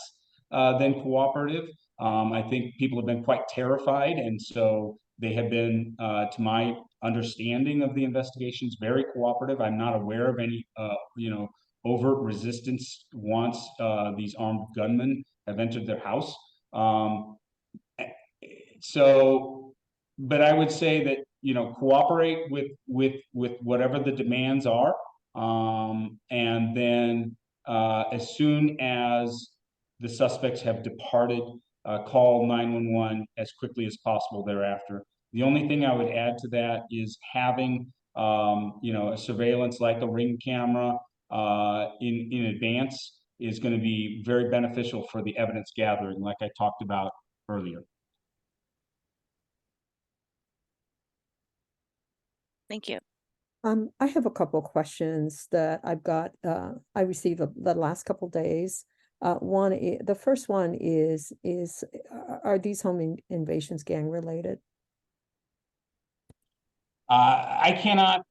than cooperative. I think people have been quite terrified, and so they have been, to my understanding of the investigations, very cooperative. I'm not aware of any, overt resistance once these armed gunmen have entered their house. So, but I would say that, cooperate with whatever the demands are. And then as soon as the suspects have departed, call 911 as quickly as possible thereafter. The only thing I would add to that is having, a surveillance like a Ring camera in advance is going to be very beneficial for the evidence gathering, like I talked about earlier. Thank you. I have a couple of questions that I've got, I received the last couple of days. The first one is, are these home invasions gang related? I cannot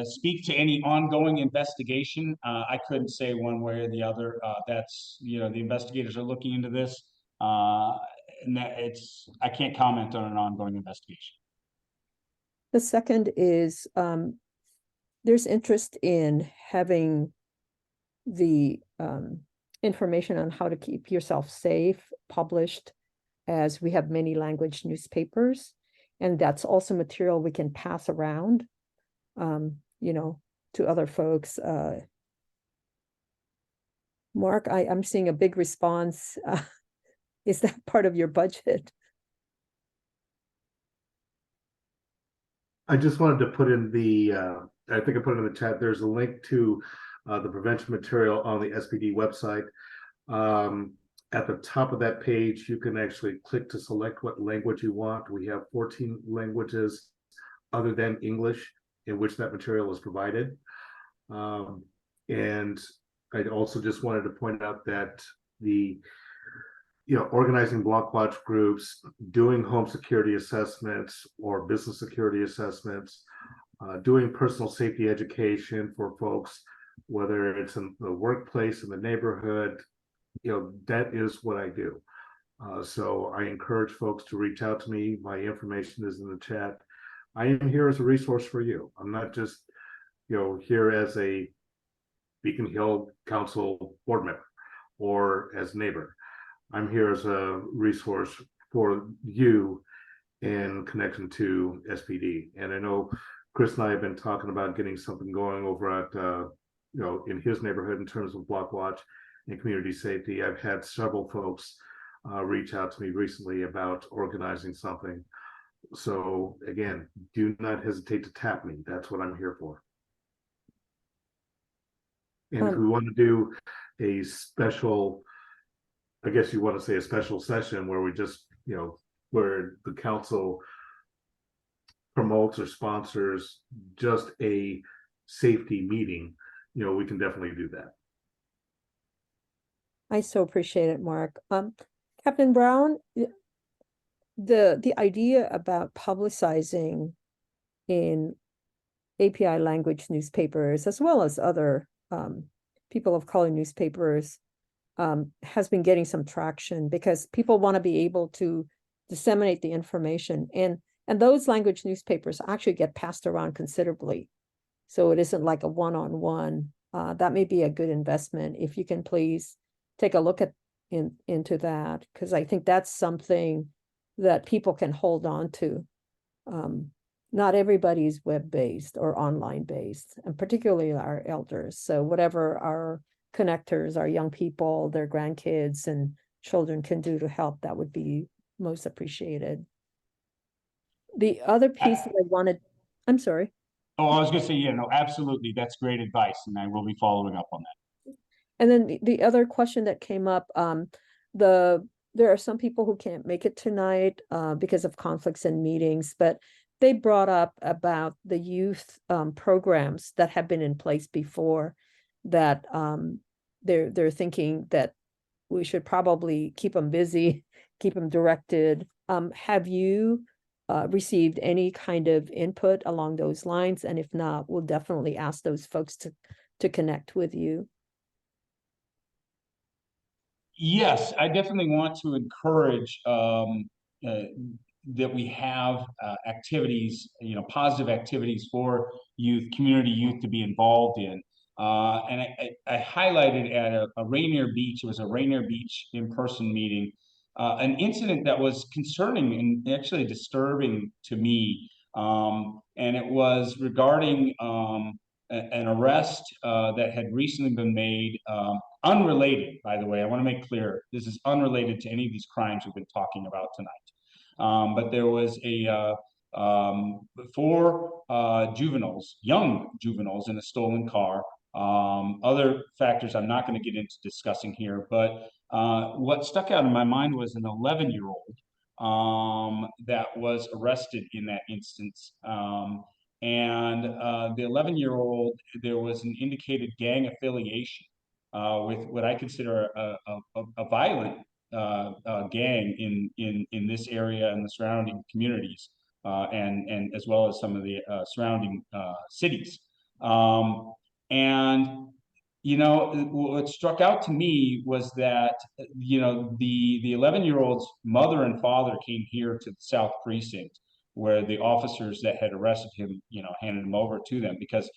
speak to any ongoing investigation. I couldn't say one way or the other. That's, the investigators are looking into this. And I can't comment on an ongoing investigation. The second is, there's interest in having the information on how to keep yourself safe published, as we have many language newspapers, and that's also material we can pass around, to other folks. Mark, I'm seeing a big response. Is that part of your budget? I just wanted to put in I think I put it in the chat, there's a link to the prevention material on the SPD website. At the top of that page, you can actually click to select what language you want. We have 14 languages other than English in which that material is provided. And I also just wanted to point out that organizing block watch groups, doing home security assessments or business security assessments, doing personal safety education for folks, whether it's in the workplace, in the neighborhood, that is what I do. So I encourage folks to reach out to me. My information is in the chat. I am here as a resource for you. I'm not just, here as a Beacon Hill Council board member or as neighbor. I'm here as a resource for you in connection to SPD. And I know Chris and I have been talking about getting something going over at, in his neighborhood in terms of block watch and community safety. I've had several folks reach out to me recently about organizing something. So again, do not hesitate to tap me. That's what I'm here for. And if we want to do a special, I guess you want to say a special session where we just, where the council promotes or sponsors just a safety meeting, we can definitely do that. I so appreciate it, Mark. Captain Brown, the idea about publicizing in API language newspapers, as well as other people of color newspapers, has been getting some traction because people want to be able to disseminate the information, and those language newspapers actually get passed around considerably. So it isn't like a one-on-one. That may be a good investment if you can please take a look into that, because I think that's something that people can hold on to. Not everybody's web-based or online-based, and particularly our elders. So whatever our connectors, our young people, their grandkids and children can do to help, that would be most appreciated. The other piece that I wanted, I'm sorry. Oh, I was gonna say, yeah, no, absolutely. That's great advice, and I will be following up on that. And then the other question that came up, there are some people who can't make it tonight because of conflicts and meetings, but they brought up about the youth programs that have been in place before that they're thinking that we should probably keep them busy, keep them directed. Have you received any kind of input along those lines? And if not, we'll definitely ask those folks to connect with you. Yes, I definitely want to encourage that we have activities, positive activities for youth, community youth to be involved in. And I highlighted at a Rainier Beach, it was a Rainier Beach in-person meeting, an incident that was concerning and actually disturbing to me. And it was regarding an arrest that had recently been made, unrelated, by the way. I want to make clear, this is unrelated to any of these crimes we've been talking about tonight. But there was four juveniles, young juveniles, in a stolen car. Other factors I'm not going to get into discussing here, but what stuck out in my mind was an 11-year-old that was arrested in that instance. And the 11-year-old, there was an indicated gang affiliation with what I consider a violent gang in this area and the surrounding communities, and as well as some of the surrounding cities. And what struck out to me was that the 11-year-old's mother and father came here to the South Precinct, where the officers that had arrested him, handed him over to them, because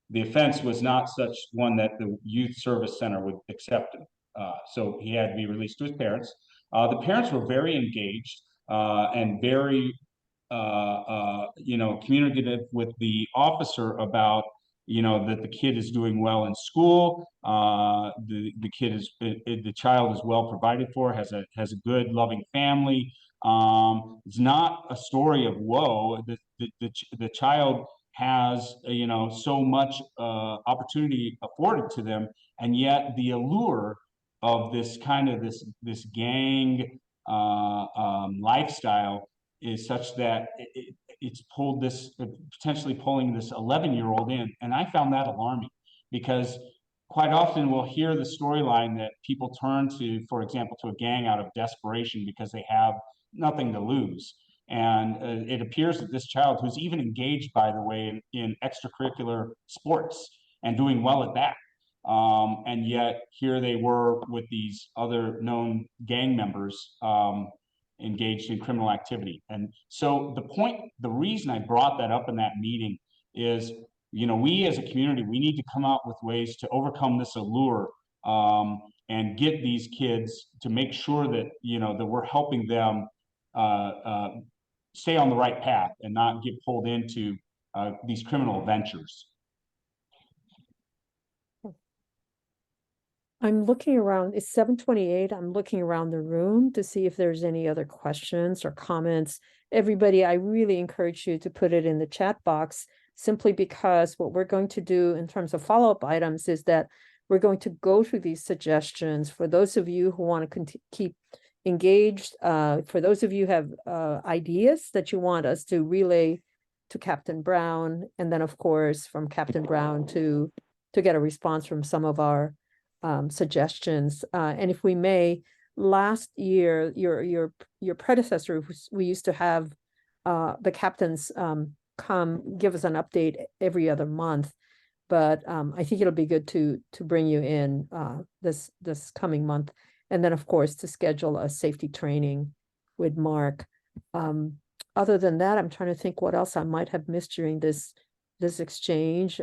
the offense was not such one that the youth service center would accept him. So he had to be released to his parents. The parents were very engaged and very, communicative with the officer about, that the kid is doing well in school. The kid is, the child is well provided for, has a good, loving family. It's not a story of woe. The child has so much opportunity afforded to them, and yet the allure of this kind of this gang lifestyle is such that it's pulled this, potentially pulling this 11-year-old in. And I found that alarming, because quite often we'll hear the storyline that people turn to, for example, to a gang out of desperation because they have nothing to lose. And it appears that this child, who's even engaged, by the way, in extracurricular sports and doing well at that, and yet here they were with these other known gang members engaged in criminal activity. And so the reason I brought that up in that meeting is, we as a community, we need to come out with ways to overcome this allure and get these kids to make sure that, that we're helping them stay on the right path and not get pulled into these criminal ventures. I'm looking around, it's 7:28. I'm looking around the room to see if there's any other questions or comments. Everybody, I really encourage you to put it in the chat box, simply because what we're going to do in terms of follow-up items is that we're going to go through these suggestions for those of you who want to keep engaged. For those of you who have ideas that you want us to relay to Captain Brown, and then of course from Captain Brown to get a response from some of our suggestions. And if we may, last year, your predecessor, we used to have the captains come give us an update every other month. But I think it'll be good to bring you in this coming month. And then, of course, to schedule a safety training with Mark. Other than that, I'm trying to think what else I might have missed during this exchange.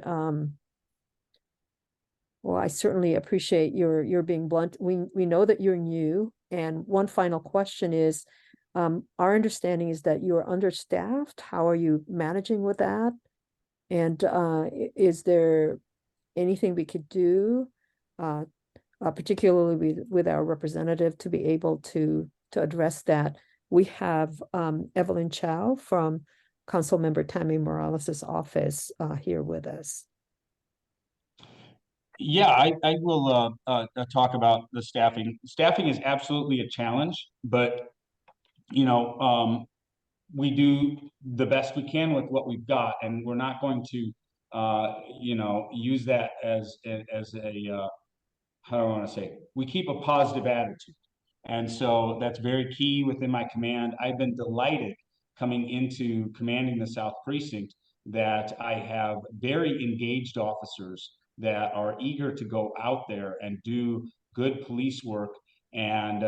Well, I certainly appreciate your being blunt. We know that you're new. And one final question is, our understanding is that you're understaffed. How are you managing with that? And is there anything we could do, particularly with our representative, to be able to address that? We have Evelyn Chow from Councilmember Tammy Morales' office here with us. Yeah, I will talk about the staffing. Staffing is absolutely a challenge, but you know, we do the best we can with what we've got, and we're not going to you know, use that as a how do I want to say? We keep a positive attitude. And so that's very key within my command. I've been delighted coming into commanding the South Precinct that I have very engaged officers that are eager to go out there and do good police work and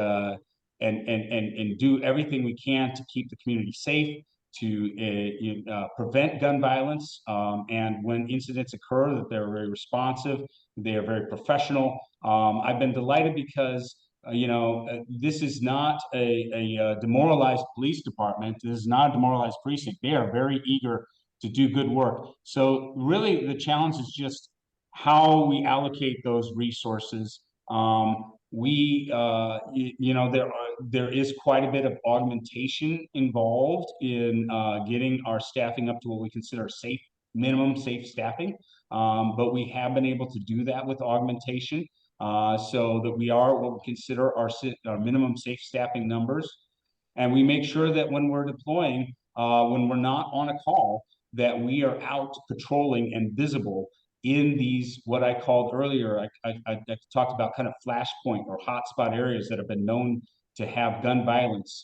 and do everything we can to keep the community safe, to prevent gun violence, and when incidents occur, that they're very responsive, they are very professional. I've been delighted because this is not a demoralized police department. This is not a demoralized precinct. They are very eager to do good work. So really the challenge is just how we allocate those resources. There is quite a bit of augmentation involved in getting our staffing up to what we consider minimum safe staffing. But we have been able to do that with augmentation, so that we are what we consider our minimum safe staffing numbers. And we make sure that when we're deploying, when we're not on a call, that we are out patrolling and visible in these, what I called earlier, I talked about kind of flashpoint or hotspot areas that have been known to have gun violence.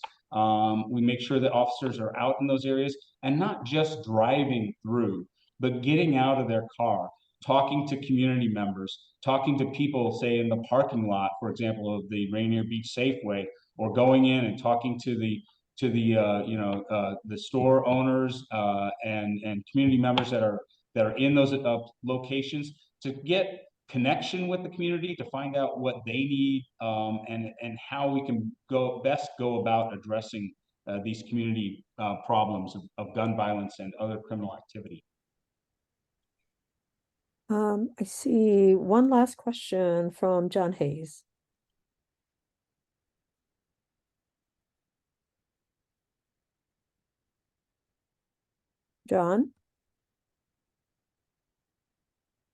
We make sure that officers are out in those areas and not just driving through, but getting out of their car, talking to community members, talking to people, say in the parking lot, for example, of the Rainier Beach Safeway, or going in and talking to the store owners and community members that are in those locations, to get connection with the community, to find out what they need, and how we can best go about addressing these community problems of gun violence and other criminal activity. I see one last question from John Hayes. John?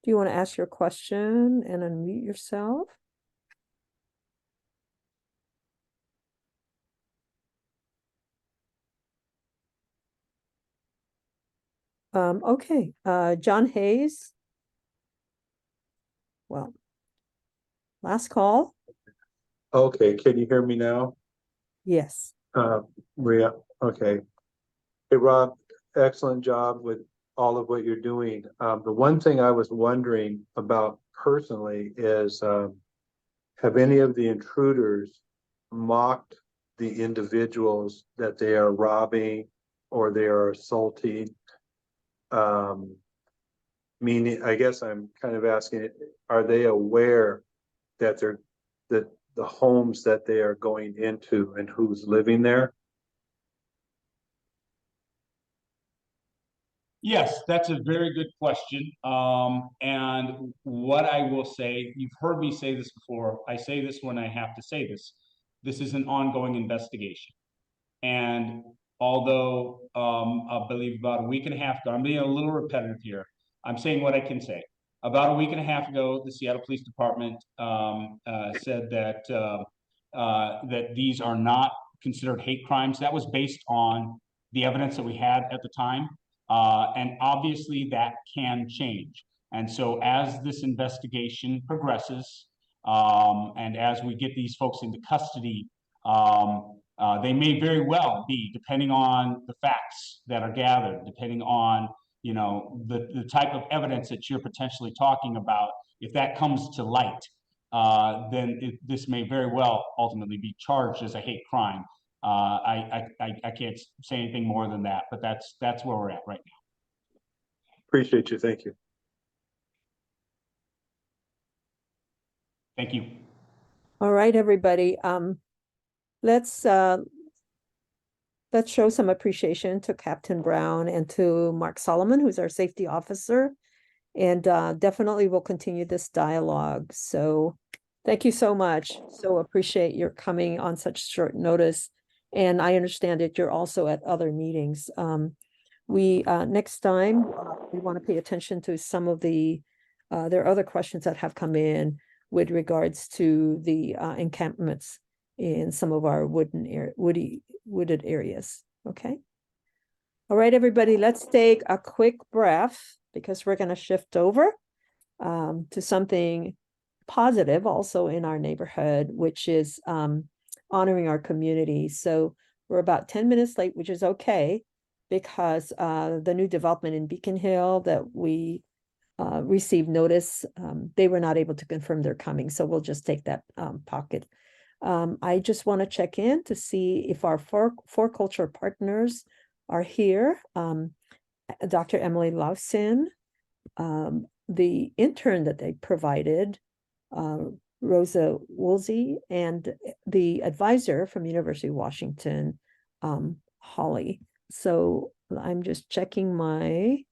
Do you want to ask your question and unmute yourself? Okay, John Hayes. Well, last call. Okay, can you hear me now? Yes. Maria, okay. Hey, Rob, excellent job with all of what you're doing. The one thing I was wondering about personally is, have any of the intruders mocked the individuals that they are robbing or they are assaulting? Meaning, I guess I'm kind of asking, are they aware that that the homes that they are going into and who's living there? Yes, that's a very good question. And what I will say, you've heard me say this before. I say this when I have to say this. This is an ongoing investigation. And although I believe about a week and a half ago, I'm being a little repetitive here, I'm saying what I can say. About a week and a half ago, the Seattle Police Department said that that these are not considered hate crimes. That was based on the evidence that we had at the time. And obviously that can change. And so as this investigation progresses, and as we get these folks into custody, they may very well be, depending on the facts that are gathered, depending on the type of evidence that you're potentially talking about. If that comes to light, then this may very well ultimately be charged as a hate crime. I can't say anything more than that, but that's where we're at right now. Appreciate you. Thank you. Thank you. All right, everybody. Let's show some appreciation to Captain Brown and to Mark Solomon, who's our safety officer, and definitely we'll continue this dialogue. So thank you so much. So appreciate your coming on such short notice. And I understand that you're also at other meetings. We, next time, we want to pay attention to some of the, there are other questions that have come in with regards to the encampments in some of our wooded areas, okay? All right, everybody, let's take a quick breath because we're going to shift over to something positive also in our neighborhood, which is honoring our community. So we're about 10 minutes late, which is okay, because the new development in Beacon Hill that we received notice, they were not able to confirm they're coming. So we'll just take that pocket. I just want to check in to see if our four culture partners are here. Dr. Emily Lawson, the intern that they provided, Rosa Woolsey, and the advisor from University of Washington, Holly. So I'm just checking my.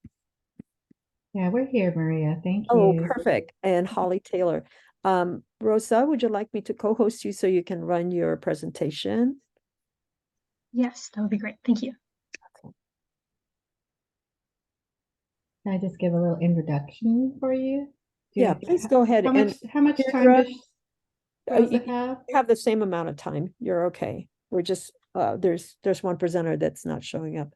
Yeah, we're here, Maria. Thank Oh, you. perfect. And Holly Taylor. Rosa, would you like me to co-host you so you can run your presentation? Yes, that would be great. Thank you. Can I just give a little introduction for you? Yeah, please go ahead. How much time Deirdre, does Rosa have? you have the same amount of time. You're okay. We're just there's one presenter that's not showing up.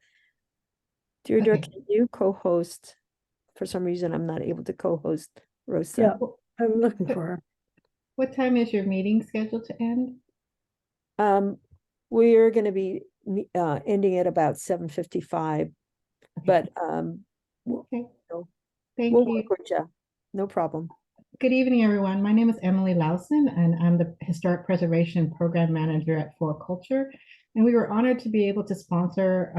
Deirdre, Okay. can you co-host? For some reason, I'm not able to co-host Rosa. Yeah, I'm looking for her. What time is your meeting scheduled to end? We're going to be ending at about 7:55, but Okay. we'll Thank work you. with you. No problem. Good evening, everyone. My name is Emily Lawson, and I'm the Historic Preservation Program Manager at For Culture. And we were honored to be able to sponsor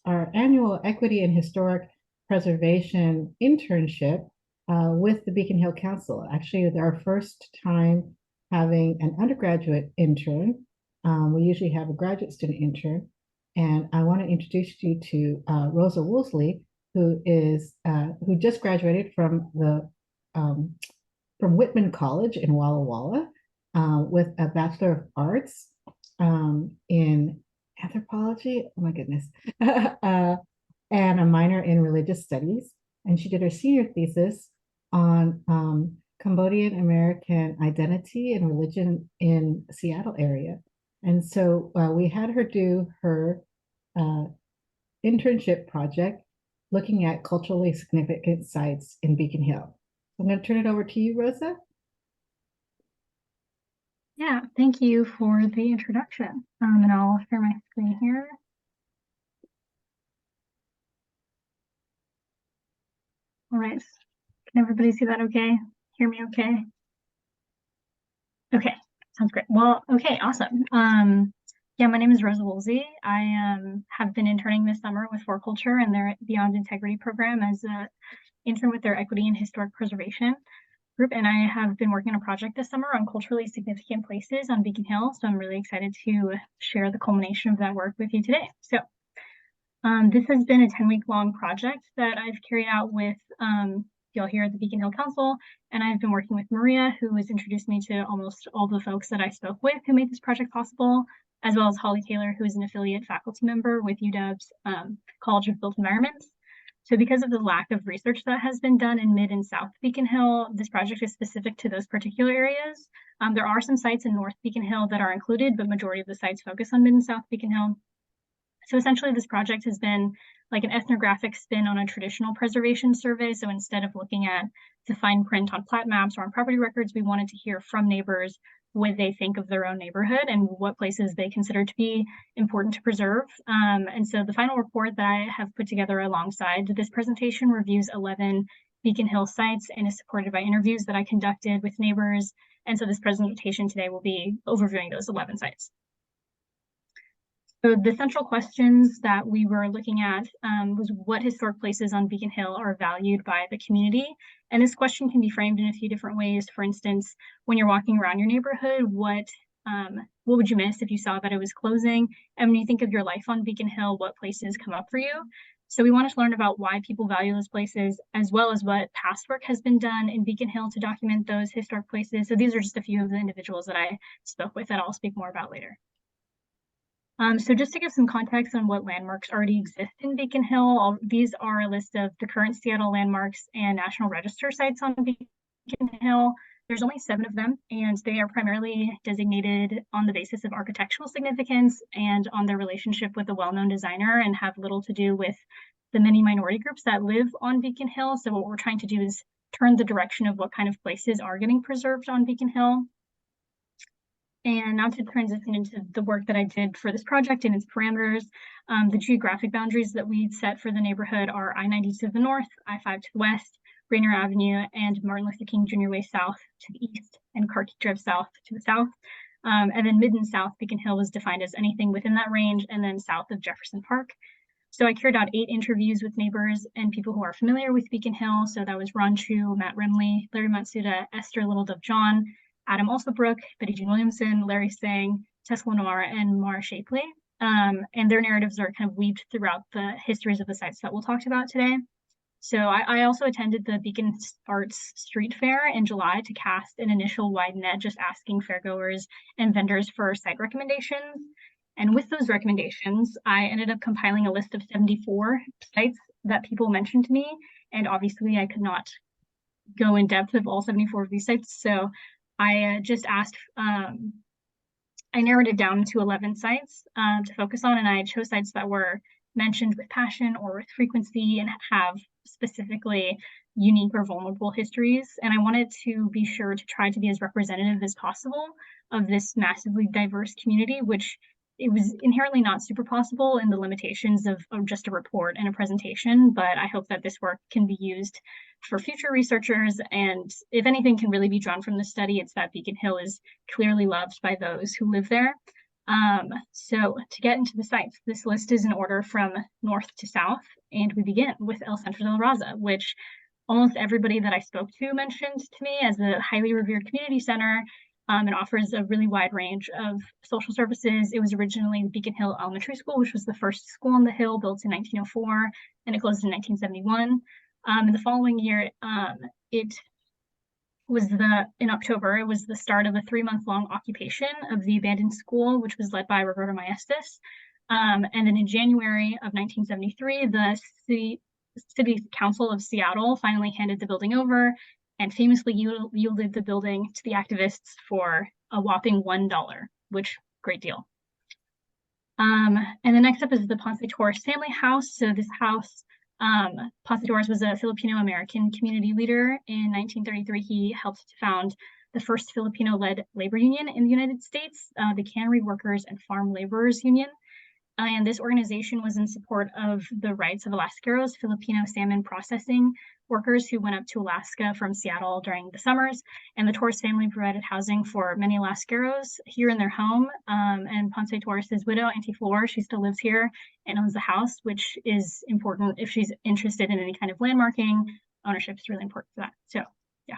our annual Equity and Historic Preservation internship with the Beacon Hill Council. Actually, it's our first time having an undergraduate intern. We usually have a graduate student intern. And I want to introduce you to Rosa Woolsey, who just graduated from Whitman College in Walla Walla with a Bachelor of Arts in anthropology. Oh my goodness. And a minor in religious studies. And she did her senior thesis on Cambodian American identity and religion in Seattle area. And so we had her do her internship project looking at culturally significant sites in Beacon Hill. I'm going to turn it over to you, Rosa. Yeah, thank you for the introduction. And I'll share my screen here. All right, can everybody see that okay? Hear me okay? Okay, sounds great. Well, okay, awesome. Yeah, my name is Rosa Woolsey. I have been interning this summer with For Culture and their Beyond Integrity program as an intern with their Equity and Historic Preservation group. And I have been working on a project this summer on culturally significant places on Beacon Hill. So I'm really excited to share the culmination of that work with you today. So this has been a 10-week long project that I've carried out with y'all here at the Beacon Hill Council. And I've been working with Maria, who has introduced me to almost all the folks that I spoke with who made this project possible, as well as Holly Taylor, who is an affiliate faculty member with UW's College of Built Environments. So because of the lack of research that has been done in Mid and South Beacon Hill, this project is specific to those particular areas. There are some sites in North Beacon Hill that are included, but majority of the sites focus on Mid and South Beacon Hill. So essentially this project has been like an ethnographic spin on a traditional preservation survey. So instead of looking at the fine print on plat maps or on property records, we wanted to hear from neighbors what they think of their own neighborhood and what places they consider to be important to preserve. And so the final report that I have put together alongside this presentation reviews 11 Beacon Hill sites and is supported by interviews that I conducted with neighbors. And so this presentation today will be overviewing those 11 sites. So the central questions that we were looking at was what historic places on Beacon Hill are valued by the community. And this question can be framed in a few different ways. For instance, when you're walking around your neighborhood, what would you miss if you saw that it was closing? And when you think of your life on Beacon Hill, what places come up for you? So we wanted to learn about why people value those places, as well as what past work has been done in Beacon Hill to document those historic places. So these are just a few of the individuals that I spoke with that I'll speak more about later. So just to give some context on what landmarks already exist in Beacon Hill, these are a list of the current Seattle landmarks and National Register sites on Beacon Hill. There's only 7 of them, and they are primarily designated on the basis of architectural significance and on their relationship with a well-known designer, and have little to do with the many minority groups that live on Beacon Hill. So what we're trying to do is turn the direction of what kind of places are getting preserved on Beacon Hill. And now to transition into the work that I did for this project and its parameters. The geographic boundaries that we set for the neighborhood are I-90 to the north, I-5 to the west, Rainier Avenue, and Martin Luther King Jr. Way south to the east, and Carkey Drive south to the south. And then mid and south, Beacon Hill was defined as anything within that range, and then south of Jefferson Park. So I carried out 8 interviews with neighbors and people who are familiar with Beacon Hill. So that was Ron Chu, Matt Remley, Larry Matsuda, Esther Little Dove John, Adam Alsabrook, Betty Jean Williamson, Larry Sang, Tess Lenoir, and Mara Shapley. And their narratives are kind of weaved throughout the histories of the sites that we'll talk about today. So I also attended the Beacon Arts Street Fair in July to cast an initial wide net, just asking fairgoers and vendors for site recommendations. And with those recommendations, I ended up compiling a list of 74 sites that people mentioned to me. And obviously I could not go in depth of all 74 of these sites. So I just asked, I narrowed it down to 11 sites to focus on, and I chose sites that were mentioned with passion or with frequency and have specifically unique or vulnerable histories. And I wanted to be sure to try to be as representative as possible of this massively diverse community, which it was inherently not super possible in the limitations of just a report and a presentation, but I hope that this work can be used for future researchers. And if anything can really be drawn from the study, it's that Beacon Hill is clearly loved by those who live there. So to get into the sites, this list is in order from north to south, and we begin with El Centro de la Raza, which almost everybody that I spoke to mentioned to me as a highly revered community center. It offers a really wide range of social services. It was originally Beacon Hill Elementary School, which was the first school on the hill, built in 1904, and it closed in 1971. In the following year, in October, it was the start of a 3-month-long occupation of the abandoned school, which was led by Roberto Maestas. And then in January of 1973, the City Council of Seattle finally handed the building over and famously yielded the building to the activists for a whopping $1, which great deal. And the next up is the Ponce Torres family house. So this house, Ponce Torres was a Filipino-American community leader. In 1933, he helped to found the first Filipino-led labor union in the United States, the Cannery Workers and Farm Laborers Union. And this organization was in support of the rights of Alascaros, Filipino salmon processing workers who went up to Alaska from Seattle during the summers. And the Torres family provided housing for many Alascaros here in their home. And Ponce Torres' widow, Auntie Flor, she still lives here and owns the house, which is important if she's interested in any kind of landmarking. Ownership is really important for that. So, yeah.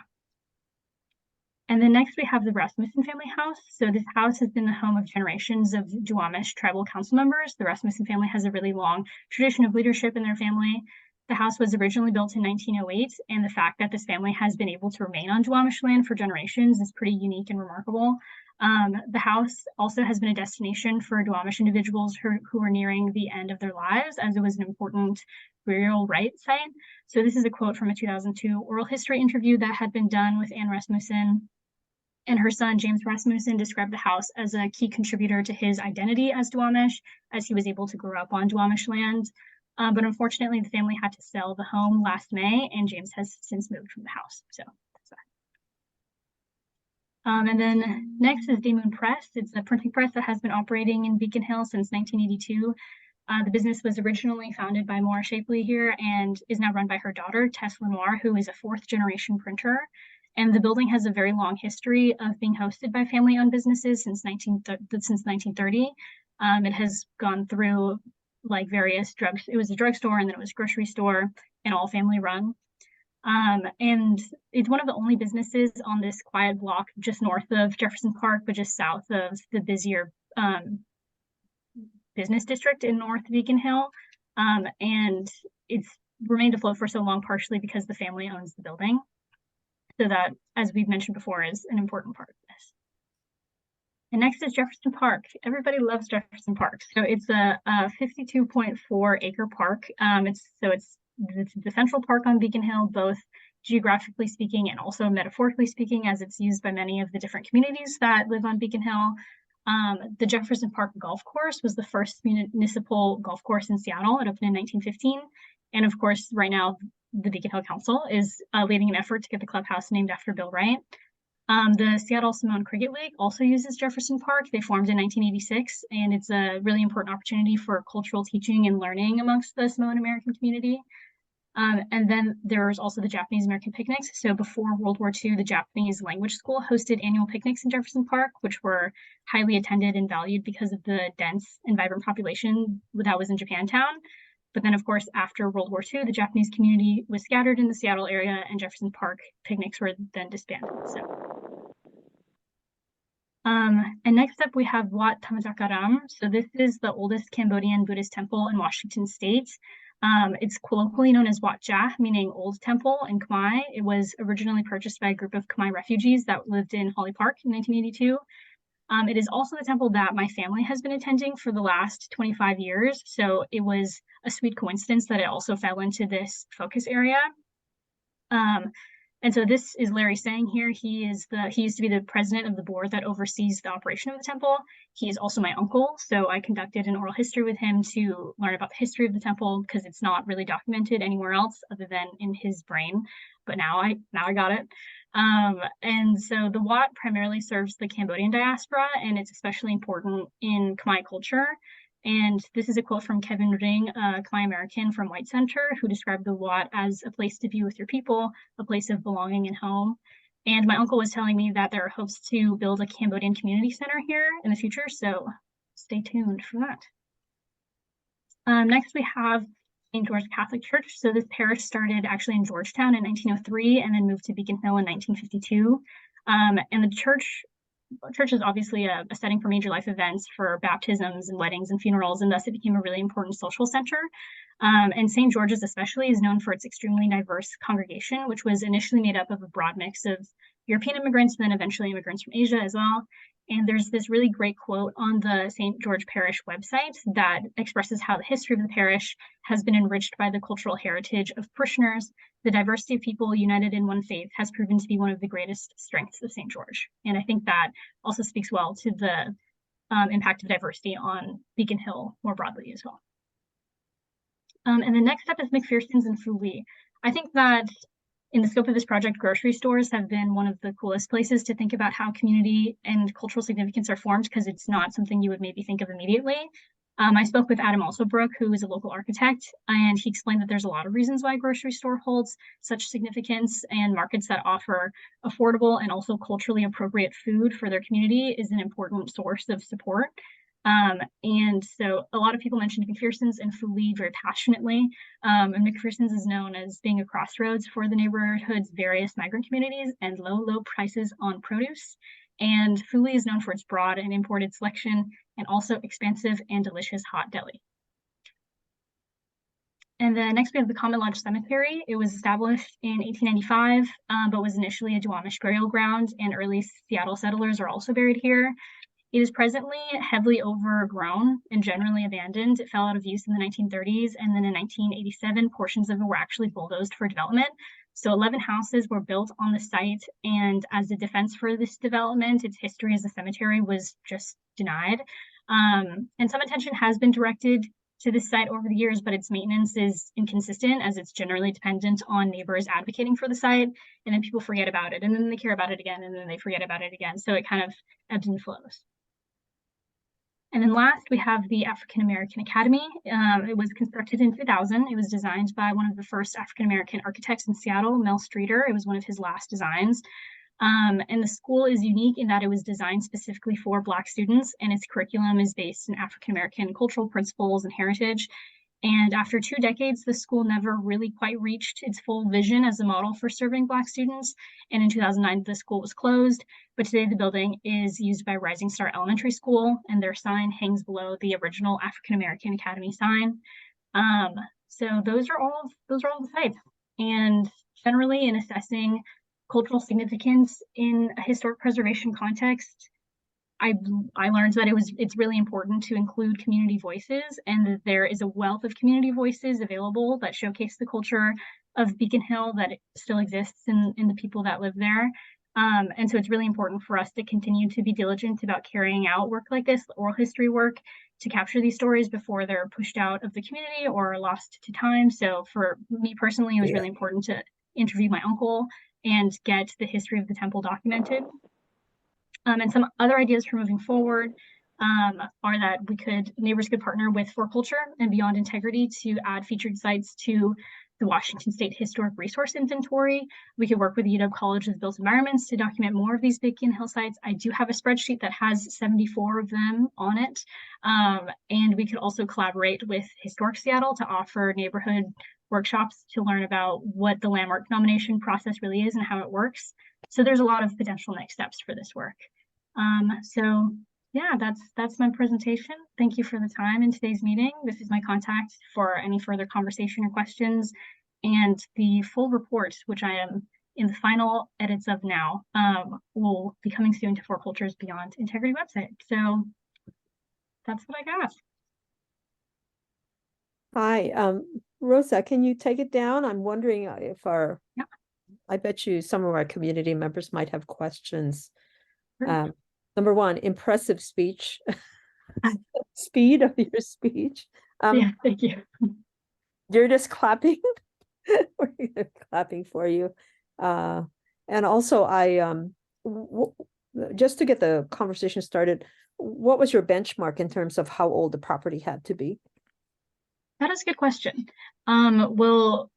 And then next we have the Rasmussen family house. So this house has been the home of generations of Duwamish tribal council members. The Rasmussen family has a really long tradition of leadership in their family. The house was originally built in 1908, and the fact that this family has been able to remain on Duwamish land for generations is pretty unique and remarkable. The house also has been a destination for Duwamish individuals who are nearing the end of their lives, as it was an important burial right site. So this is a quote from a 2002 oral history interview that had been done with Anne Rasmussen. And her son, James Rasmussen, described the house as a key contributor to his identity as Duwamish, as he was able to grow up on Duwamish land. But unfortunately, the family had to sell the home last May, and James has since moved from the house. So that's that. And then next is Day Moon Press. It's a printing press that has been operating in Beacon Hill since 1982. The business was originally founded by Maura Shapley here and is now run by her daughter, Tess Lenoir, who is a 4th-generation printer. And the building has a very long history of being hosted by family-owned businesses since 1930. It has gone through like various drugs. It was a drugstore, and then it was a grocery store, and all family run. And it's one of the only businesses on this quiet block just north of Jefferson Park, but just south of the busier business district in North Beacon Hill. And it's remained afloat for so long, partially because the family owns the building. So that, as we've mentioned before, is an important part of this. And next is Jefferson Park. Everybody loves Jefferson Park. So it's a 52.4 acre park. It's the central park on Beacon Hill, both geographically speaking and also metaphorically speaking, as it's used by many of the different communities that live on Beacon Hill. The Jefferson Park Golf Course was the first municipal golf course in Seattle. It opened in 1915. And of course, right now, the Beacon Hill Council is leading an effort to get the clubhouse named after Bill Wright. The Seattle Samoan Cricket League also uses Jefferson Park. They formed in 1986, and it's a really important opportunity for cultural teaching and learning amongst the Samoan American community. And then there's also the Japanese American picnics. So before World War II, the Japanese language school hosted annual picnics in Jefferson Park, which were highly attended and valued because of the dense and vibrant population that was in Japantown. But then, of course, after World War II, the Japanese community was scattered in the Seattle area, and Jefferson Park picnics were then disbanded. And next up, we have Wat Thammatakaram. So this is the oldest Cambodian Buddhist temple in Washington State. It's colloquially known as Wat Jah, meaning Old Temple in Khmer. It was originally purchased by a group of Khmer refugees that lived in Holly Park in 1982. It is also the temple that my family has been attending for the last 25 years. So it was a sweet coincidence that it also fell into this focus area. And so this is Larry saying here. He used to be the president of the board that oversees the operation of the temple. He is also my uncle, so I conducted an oral history with him to learn about the history of the temple, because it's not really documented anywhere else other than in his brain. But now I got it. And so the Wat primarily serves the Cambodian diaspora, and it's especially important in Khmer culture. And this is a quote from Kevin Ring, a Khmer American from White Center, who described the Wat as a place to be with your people, a place of belonging and home. And my uncle was telling me that there are hopes to build a Cambodian community center here in the future, so stay tuned for that. Next, we have St. George Catholic Church. So this parish started actually in Georgetown in 1903 and then moved to Beacon Hill in 1952. And the church is obviously a setting for major life events, for baptisms and weddings and funerals, and thus it became a really important social center. And St. George's especially is known for its extremely diverse congregation, which was initially made up of a broad mix of European immigrants and then eventually immigrants from Asia as well. And there's this really great quote on the St. George Parish website that expresses how the history of the parish has been enriched by the cultural heritage of parishioners. The diversity of people united in one faith has proven to be one of the greatest strengths of St. George. And I think that also speaks well to the impact of diversity on Beacon Hill more broadly as well. And the next step is McPherson's and Fuli. I think that in the scope of this project, grocery stores have been one of the coolest places to think about how community and cultural significance are formed, because it's not something you would maybe think of immediately. I spoke with Adam Alsobrook, who is a local architect, and he explained that there's a lot of reasons why a grocery store holds such significance, and markets that offer affordable and also culturally appropriate food for their community is an important source of support. And so a lot of people mentioned McPherson's and Fuli very passionately. And McPherson's is known as being a crossroads for the neighborhood's various migrant communities and low prices on produce. And Fuli is known for its broad and imported selection and also expansive and delicious hot deli. And then next we have the Common Lodge Cemetery. It was established in 1895, but was initially a Duwamish burial ground, and early Seattle settlers are also buried here. It is presently heavily overgrown and generally abandoned. It fell out of use in the 1930s, and then in 1987, portions of it were actually bulldozed for development. So 11 houses were built on the site, and as a defense for this development, its history as a cemetery was just denied. And some attention has been directed to this site over the years, but its maintenance is inconsistent, as it's generally dependent on neighbors advocating for the site, and then people forget about it, and then they care about it again, and then they forget about it again. So it kind of ebbs and flows. And then last, we have the African American Academy. It was constructed in 2000. It was designed by one of the first African American architects in Seattle, Mel Streeter. It was one of his last designs. And the school is unique in that it was designed specifically for Black students, and its curriculum is based in African American cultural principles and heritage. And after 2 decades, the school never really quite reached its full vision as a model for serving Black students. And in 2009, the school was closed. But today the building is used by Rising Star Elementary School, and their sign hangs below the original African American Academy sign. So those are all the sites. And generally, in assessing cultural significance in a historic preservation context, I learned that it's really important to include community voices, and that there is a wealth of community voices available that showcase the culture of Beacon Hill that it still exists in the people that live there. And so it's really important for us to continue to be diligent about carrying out work like this, oral history work, to capture these stories before they're pushed out of the community or lost to time. So for me personally, it was really important to interview my uncle and get the history of the temple documented. And some other ideas for moving forward are that neighbors could partner with For Culture and Beyond Integrity to add featured sites to the Washington State Historic Resource Inventory. We could work with UW College's Built Environments to document more of these Beacon Hill sites. I do have a spreadsheet that has 74 of them on it. And we could also collaborate with Historic Seattle to offer neighborhood workshops to learn about what the landmark nomination process really is and how it works. So there's a lot of potential next steps for this work. So yeah, that's my presentation. Thank you for the time in today's meeting. This is my contact for any further conversation or questions. And the full report, which I am in the final edits of now, will be coming soon to For Culture's Beyond Integrity website. So that's what I got. Hi, Rosa, can you take it down? I'm wondering if I bet you some of our community members might have questions. Sure. Number one, impressive speech, speed of your speech. Yeah, thank you. You're just clapping. We're clapping for you. And also just to get the conversation started, what was your benchmark in terms of how old the property had to be? That is a good question. Well,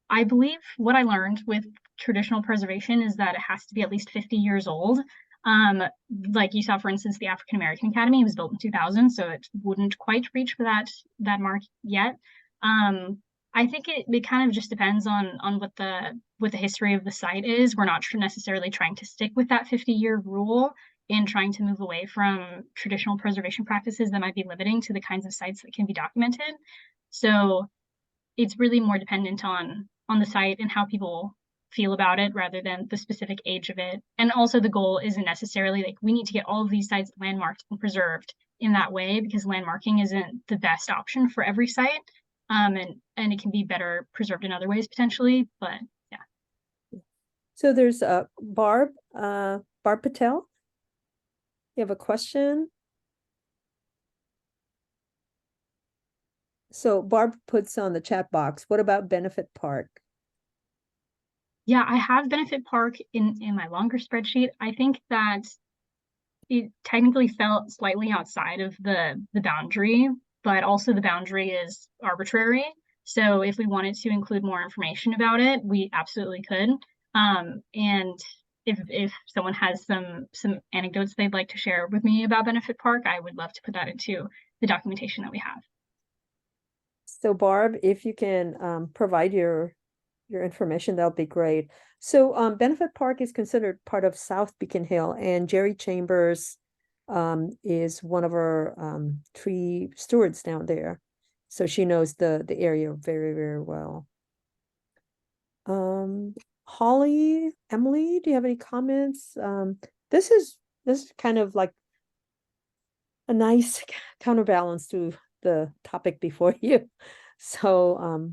I believe what I learned with traditional preservation is that it has to be at least 50 years old. Like you saw, for instance, the African American Academy was built in 2000, so it wouldn't quite reach for that mark yet. I think it kind of just depends on what the history of the site is. We're not necessarily trying to stick with that 50-year rule and trying to move away from traditional preservation practices that might be limiting to the kinds of sites that can be documented. So it's really more dependent on the site and how people feel about it rather than the specific age of it. And also the goal isn't necessarily like we need to get all of these sites landmarked and preserved in that way, because landmarking isn't the best option for every site. And it can be better preserved in other ways potentially, but yeah. So there's Barb Patel. You have a question? So Barb puts on the chat box, what about Benefit Park? Yeah, I have Benefit Park in my longer spreadsheet. I think that it technically fell slightly outside of the boundary, but also the boundary is arbitrary. So if we wanted to include more information about it, we absolutely could. And if someone has some anecdotes they'd like to share with me about Benefit Park, I would love to put that into the documentation that we have. So Barb, if you can provide your information, that'll be great. So Benefit Park is considered part of South Beacon Hill, and Jerry Chambers is one of our tree stewards down there. So she knows the area very, very well. Holly, Emily, do you have any comments? This is kind of like a nice counterbalance to the topic before you. So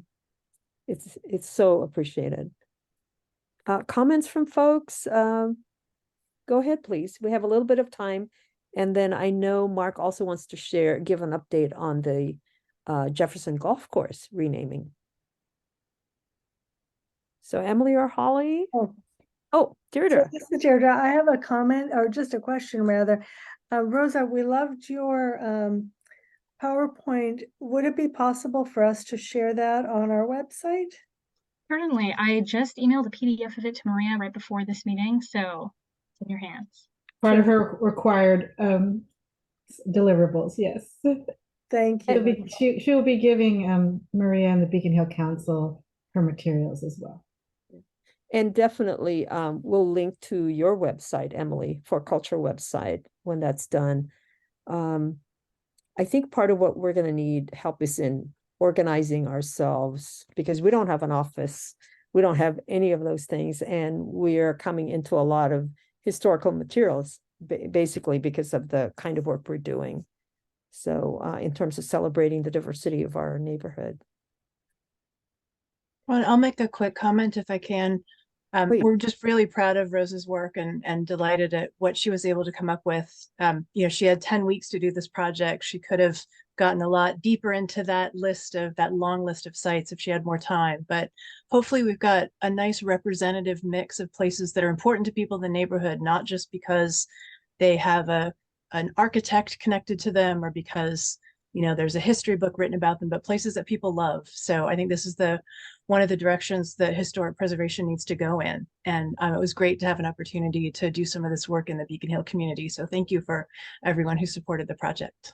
it's so appreciated. Comments from folks? Go ahead, please. We have a little bit of time. And then I know Mark also wants to give an update on the Jefferson Golf Course renaming. So Emily or Holly? Oh, Deirdre. So this is Deirdre. I have a comment, or just a question rather. Rosa, we loved your PowerPoint. Would it be possible for us to share that on our website? Certainly. I just emailed a PDF of it to Maria right before this meeting, so it's in your hands. Part of her required deliverables, yes. Thank you. She'll be giving Maria and the Beacon Hill Council her materials as well. And definitely we'll link to your website, Emily, For Culture website when that's done. I think part of what we're going to need help is in organizing ourselves, because we don't have an office. We don't have any of those things. And we are coming into a lot of historical materials basically because of the kind of work we're doing. So in terms of celebrating the diversity of our neighborhood. Well, I'll make a quick comment if I can. Please. We're just really proud of Rosa's work and delighted at what she was able to come up with. She had 10 weeks to do this project. She could have gotten a lot deeper into that long list of sites if she had more time. But hopefully we've got a nice representative mix of places that are important to people in the neighborhood, not just because they have an architect connected to them or because there's a history book written about them, but places that people love. So I think this is one of the directions that historic preservation needs to go in. And it was great to have an opportunity to do some of this work in the Beacon Hill community. So thank you for everyone who supported the project.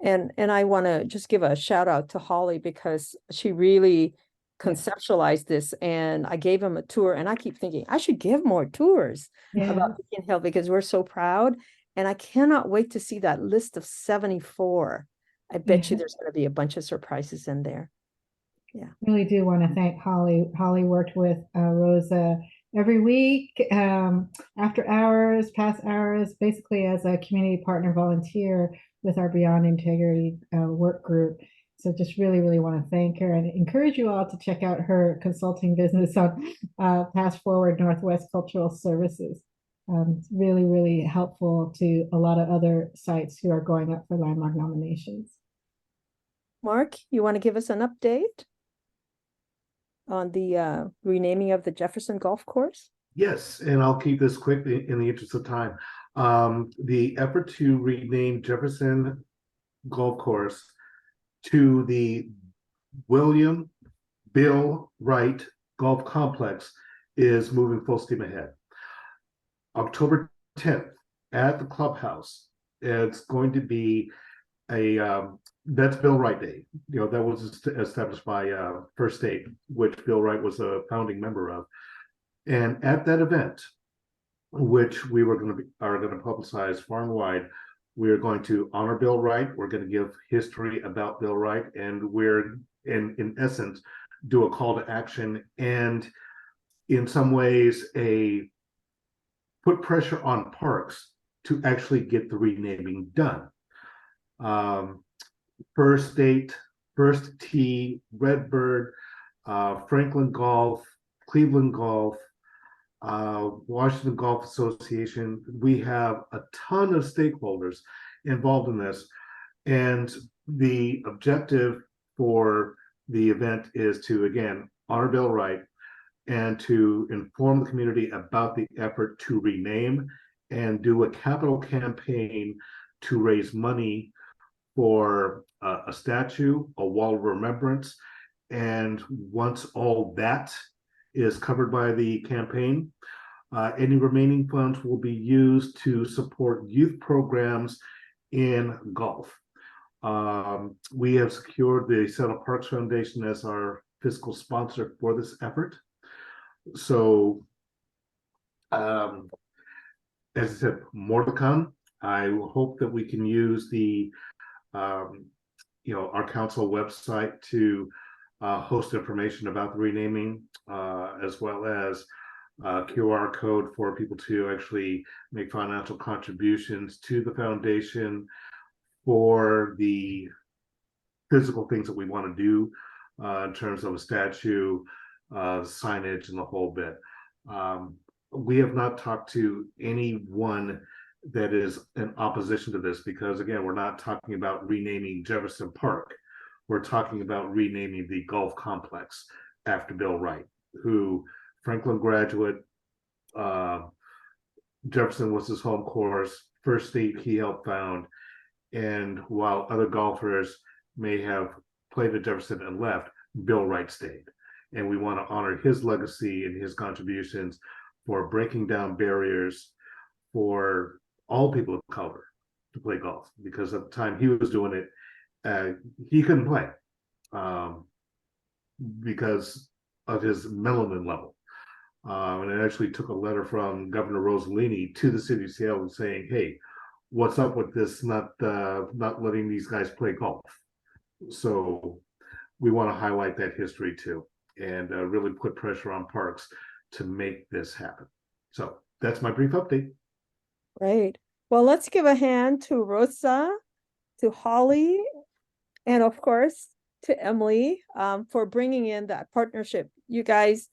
And I want to just give a shout out to Holly because she really conceptualized this, and I gave him a tour, and I keep thinking I should give more tours about Beacon Hill because we're so proud. And I cannot wait to see that list of 74. I bet you there's going to be a bunch of surprises in there. Yeah. Really do want to thank Holly. Holly worked with Rosa every week, after hours, past hours, basically as a community partner volunteer with our Beyond Integrity work group. So just really, really want to thank her and encourage you all to check out her consulting business on Pass Forward Northwest Cultural Services. It's really, really helpful to a lot of other sites who are going up for landmark nominations. Mark, you want to give us an update on the renaming of the Jefferson Golf Course? Yes, and I'll keep this quick in the interest of time. The effort to rename Jefferson Golf Course to the William Wright Golf Complex is moving full steam ahead. October 10th at the clubhouse, it's going to be that's Bill Wright Day. That was established by First State, which Bill Wright was a founding member of. And at that event, which we are going to publicize far and wide, we are going to honor Bill Wright. We're going to give history about Bill Wright, and we're in essence do a call to action and in some ways put pressure on parks to actually get the renaming done. First State, First Tee, Redbird, Franklin Golf, Cleveland Golf, Washington Golf Association. We have a ton of stakeholders involved in this. And the objective for the event is to, again, honor Bill Wright and to inform the community about the effort to rename and do a capital campaign to raise money for a statue, a wall of remembrance. And once all that is covered by the campaign, any remaining funds will be used to support youth programs in golf. We have secured the Seattle Parks Foundation as our fiscal sponsor for this effort. So, as I said, more to come. I hope that we can use the our council website to host information about the renaming, as well as QR code for people to actually make financial contributions to the foundation for the physical things that we want to do in terms of a statue, signage, and the whole bit. We have not talked to anyone that is in opposition to this because, again, we're not talking about renaming Jefferson Park. We're talking about renaming the golf complex after Bill Wright, who Franklin graduate. Jefferson was his home course. First State he helped found. And while other golfers may have played at Jefferson and left, Bill Wright stayed. And we want to honor his legacy and his contributions for breaking down barriers for all people of color to play golf. Because at the time he was doing it, he couldn't play because of his melanin level. And it actually took a letter from Governor Rosalini to the city of Seattle saying, hey, what's up with this not letting these guys play golf? So we want to highlight that history too, and really put pressure on parks to make this happen. So that's my brief update. Great. Well, let's give a hand to Rosa, to Holly, and of course to Emily for bringing in that partnership. You guys,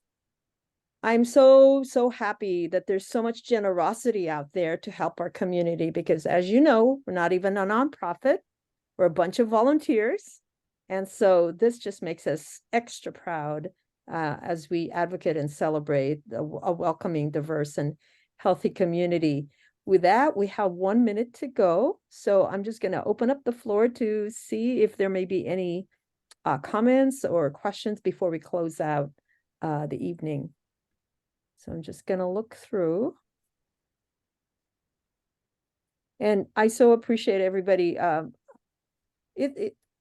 I'm so happy that there's so much generosity out there to help our community because, as you know, we're not even a nonprofit. We're a bunch of volunteers. And so this just makes us extra proud as we advocate and celebrate a welcoming, diverse, and healthy community. With that, we have 1 minute to go. So I'm just going to open up the floor to see if there may be any comments or questions before we close out the evening. So I'm just going to look through. And I so appreciate everybody.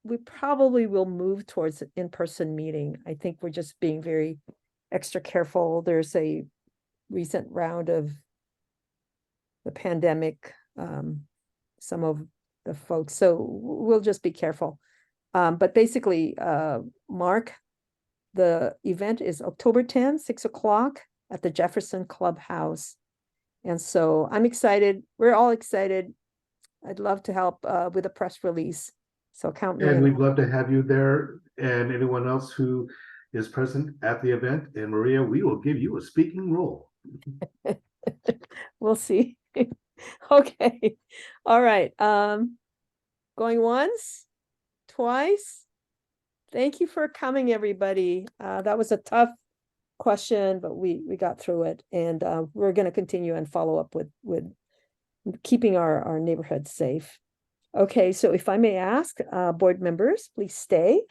We probably will move towards an in-person meeting. I think we're just being very extra careful. There's a recent round of the pandemic, some of the folks, so we'll just be careful. But basically, Mark, the event is October 10th, 6 o'clock at the Jefferson Clubhouse. And so I'm excited. We're all excited. I'd love to help with a press release. So count me in. And we'd love to have you there and anyone else who is present at the event. And Maria, we will give you a speaking role. We'll see. Okay. All right. Going once, twice. Thank you for coming, everybody. That was a tough question, but we got through it. And we're going to continue and follow up with keeping our neighborhood safe. Okay, so if I may ask, board members, please stay.